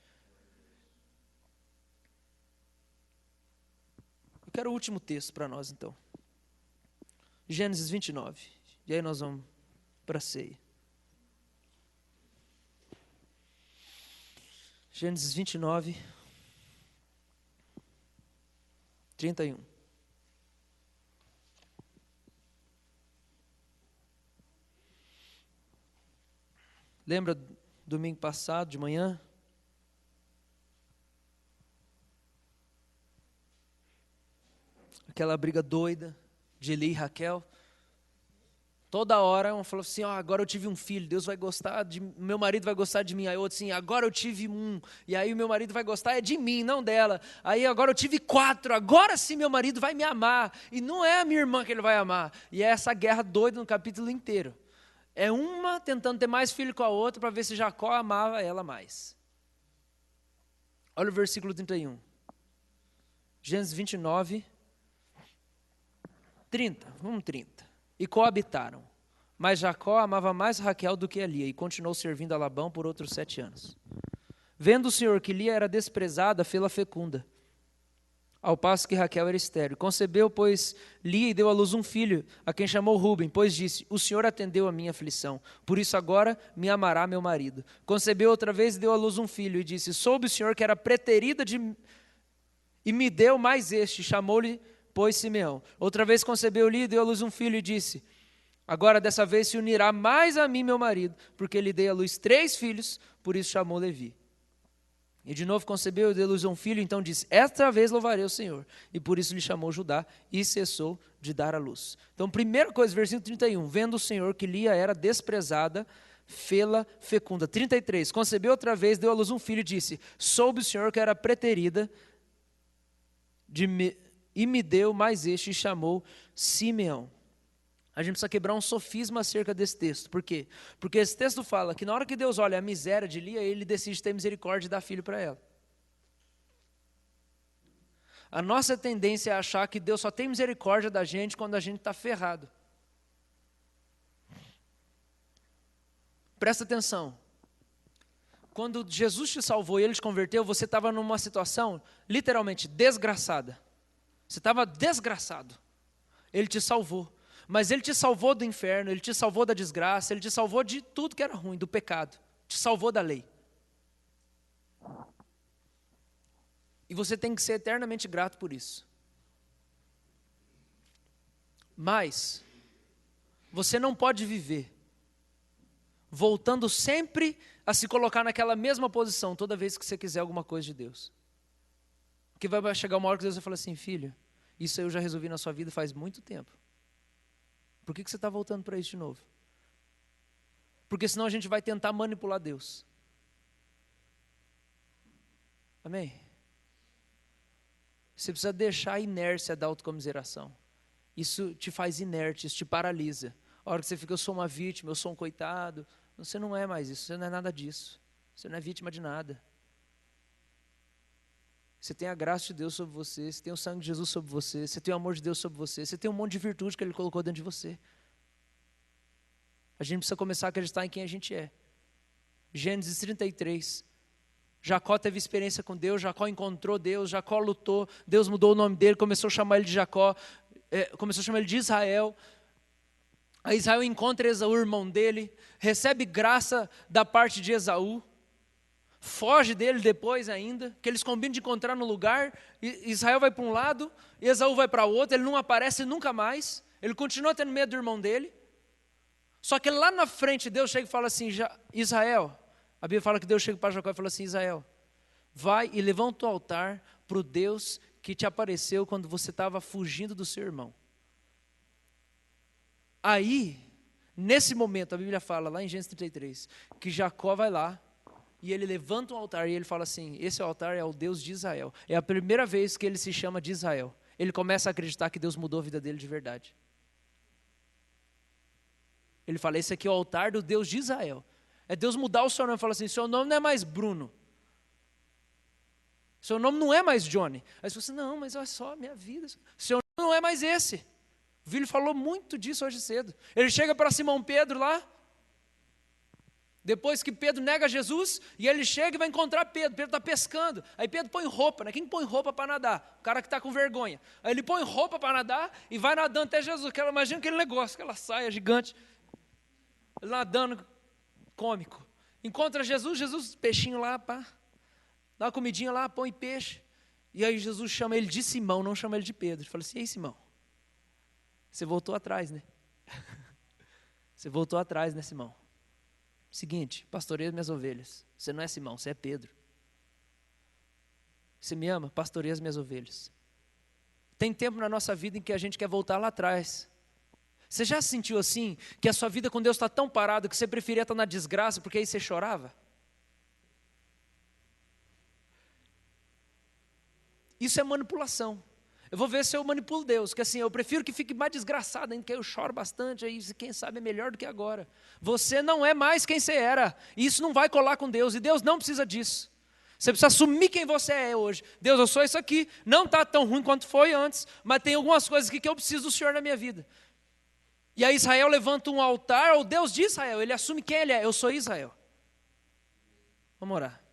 Eu quero o último texto para nós então. Gênesis 29. E aí nós vamos para a ceia. Gênesis 29, 31. Lembra domingo passado, de manhã? Aquela briga doida de Eli e Raquel. Toda hora uma falou assim, agora eu tive um filho, Deus vai gostar, meu marido vai gostar de mim. Aí outro assim, agora eu tive um, e aí o meu marido vai gostar de mim, não dela. Aí agora eu tive 4, agora sim meu marido vai me amar. E não é a minha irmã que ele vai amar. E é essa guerra doida no capítulo inteiro. É uma tentando ter mais filho com a outra para ver se Jacó amava ela mais. Olha o versículo 31. Gênesis 29, 30. Vamos 30. E coabitaram. Mas Jacó amava mais Raquel do que a Lia e continuou servindo a Labão por outros 7 anos. Vendo o Senhor que Lia era desprezada, fê-la fecunda, ao passo que Raquel era estéril. Concebeu, pois, Lia e deu à luz um filho, a quem chamou Ruben, pois disse, o Senhor atendeu a minha aflição, por isso agora me amará meu marido. Concebeu outra vez e deu à luz um filho, e disse, soube o Senhor que era preterida e me deu mais este, chamou-lhe, pois, Simeão. Outra vez concebeu Lia e deu à luz um filho, e disse, agora dessa vez se unirá mais a mim meu marido, porque lhe dei à luz 3 filhos, por isso chamou Levi. E de novo concebeu e deu à luz um filho, então disse, esta vez louvarei o Senhor. E por isso lhe chamou Judá e cessou de dar à luz. Então, primeira coisa, versículo 31, vendo o Senhor que Lia era desprezada, fê-la fecunda. 33, concebeu outra vez, deu à luz um filho e disse, soube o Senhor que era preterida e me deu mais este e chamou Simeão. A gente precisa quebrar um sofisma acerca desse texto. Por quê? Porque esse texto fala que na hora que Deus olha a miséria de Lia, Ele decide ter misericórdia e dar filho para ela. A nossa tendência é achar que Deus só tem misericórdia da gente quando a gente está ferrado. Presta atenção. Quando Jesus te salvou e Ele te converteu, você estava numa situação literalmente desgraçada. Você estava desgraçado. Ele te salvou. Mas Ele te salvou do inferno, Ele te salvou da desgraça, Ele te salvou de tudo que era ruim, do pecado. Te salvou da lei. E você tem que ser eternamente grato por isso. Mas, você não pode viver voltando sempre a se colocar naquela mesma posição toda vez que você quiser alguma coisa de Deus. Porque vai chegar uma hora que Deus vai falar assim, filho, isso eu já resolvi na sua vida faz muito tempo. Por que você está voltando para isso de novo? Porque senão a gente vai tentar manipular Deus. Amém? Você precisa deixar a inércia da autocomiseração. Isso te faz inerte, isso te paralisa. A hora que você fica, eu sou uma vítima, eu sou um coitado. Você não é mais isso, você não é nada disso. Você não é vítima de nada. Você tem a graça de Deus sobre você, você tem o sangue de Jesus sobre você, você tem o amor de Deus sobre você, você tem um monte de virtude que Ele colocou dentro de você. A gente precisa começar a acreditar em quem a gente é. Gênesis 33. Jacó teve experiência com Deus, Jacó encontrou Deus, Jacó lutou, Deus mudou o nome dele, começou a chamar ele de Jacó, começou a chamar ele de Israel. Aí Israel encontra Esaú, irmão dele, recebe graça da parte de Esaú, foge dele depois ainda, que eles combinam de encontrar no lugar, Israel vai para um lado, e Esaú vai para outro, ele não aparece nunca mais, ele continua tendo medo do irmão dele, só que lá na frente Deus chega e fala assim, Israel, a Bíblia fala que Deus chega para Jacó e fala assim, Israel, vai e levanta o altar para o Deus que te apareceu quando você estava fugindo do seu irmão. Aí, nesse momento, a Bíblia fala lá em Gênesis 33, que Jacó vai lá, e ele levanta um altar e ele fala assim, esse altar é o Deus de Israel. É a primeira vez que ele se chama de Israel. Ele começa a acreditar que Deus mudou a vida dele de verdade. Ele fala, esse aqui é o altar do Deus de Israel. É Deus mudar o seu nome, fala assim, seu nome não é mais Bruno. Seu nome não é mais Johnny. Aí você fala assim, não, mas olha só, minha vida. Seu nome não é mais esse. O Vili falou muito disso hoje cedo. Ele chega para Simão Pedro lá, depois que Pedro nega Jesus, e ele chega e vai encontrar Pedro. Pedro está pescando. Aí Pedro põe roupa, né? Quem põe roupa para nadar? O cara que está com vergonha. Aí ele põe roupa para nadar e vai nadando até Jesus. Imagina aquele negócio, aquela saia gigante, nadando, cômico. Encontra Jesus, peixinho lá, pá, dá uma comidinha lá, põe peixe. E aí Jesus chama ele de Simão, não chama ele de Pedro. Ele fala assim, ei Simão, você voltou atrás, né? Você voltou atrás, né, Simão? Seguinte, pastoreia minhas ovelhas. Você não é Simão, você é Pedro. Você me ama? Pastoreia as minhas ovelhas. Tem tempo na nossa vida em que a gente quer voltar lá atrás. Você já se sentiu assim, que a sua vida com Deus está tão parada que você preferia estar na desgraça porque aí você chorava? Isso é manipulação. Eu vou ver se eu manipulo Deus, que assim, eu prefiro que fique mais desgraçado ainda, que eu choro bastante, aí quem sabe é melhor do que agora. Você não é mais quem você era, e isso não vai colar com Deus, e Deus não precisa disso. Você precisa assumir quem você é hoje. Deus, eu sou isso aqui, não está tão ruim quanto foi antes, mas tem algumas coisas aqui que eu preciso do Senhor na minha vida. E aí Israel levanta um altar ao Deus de Israel, ele assume quem ele é, eu sou Israel. Vamos orar.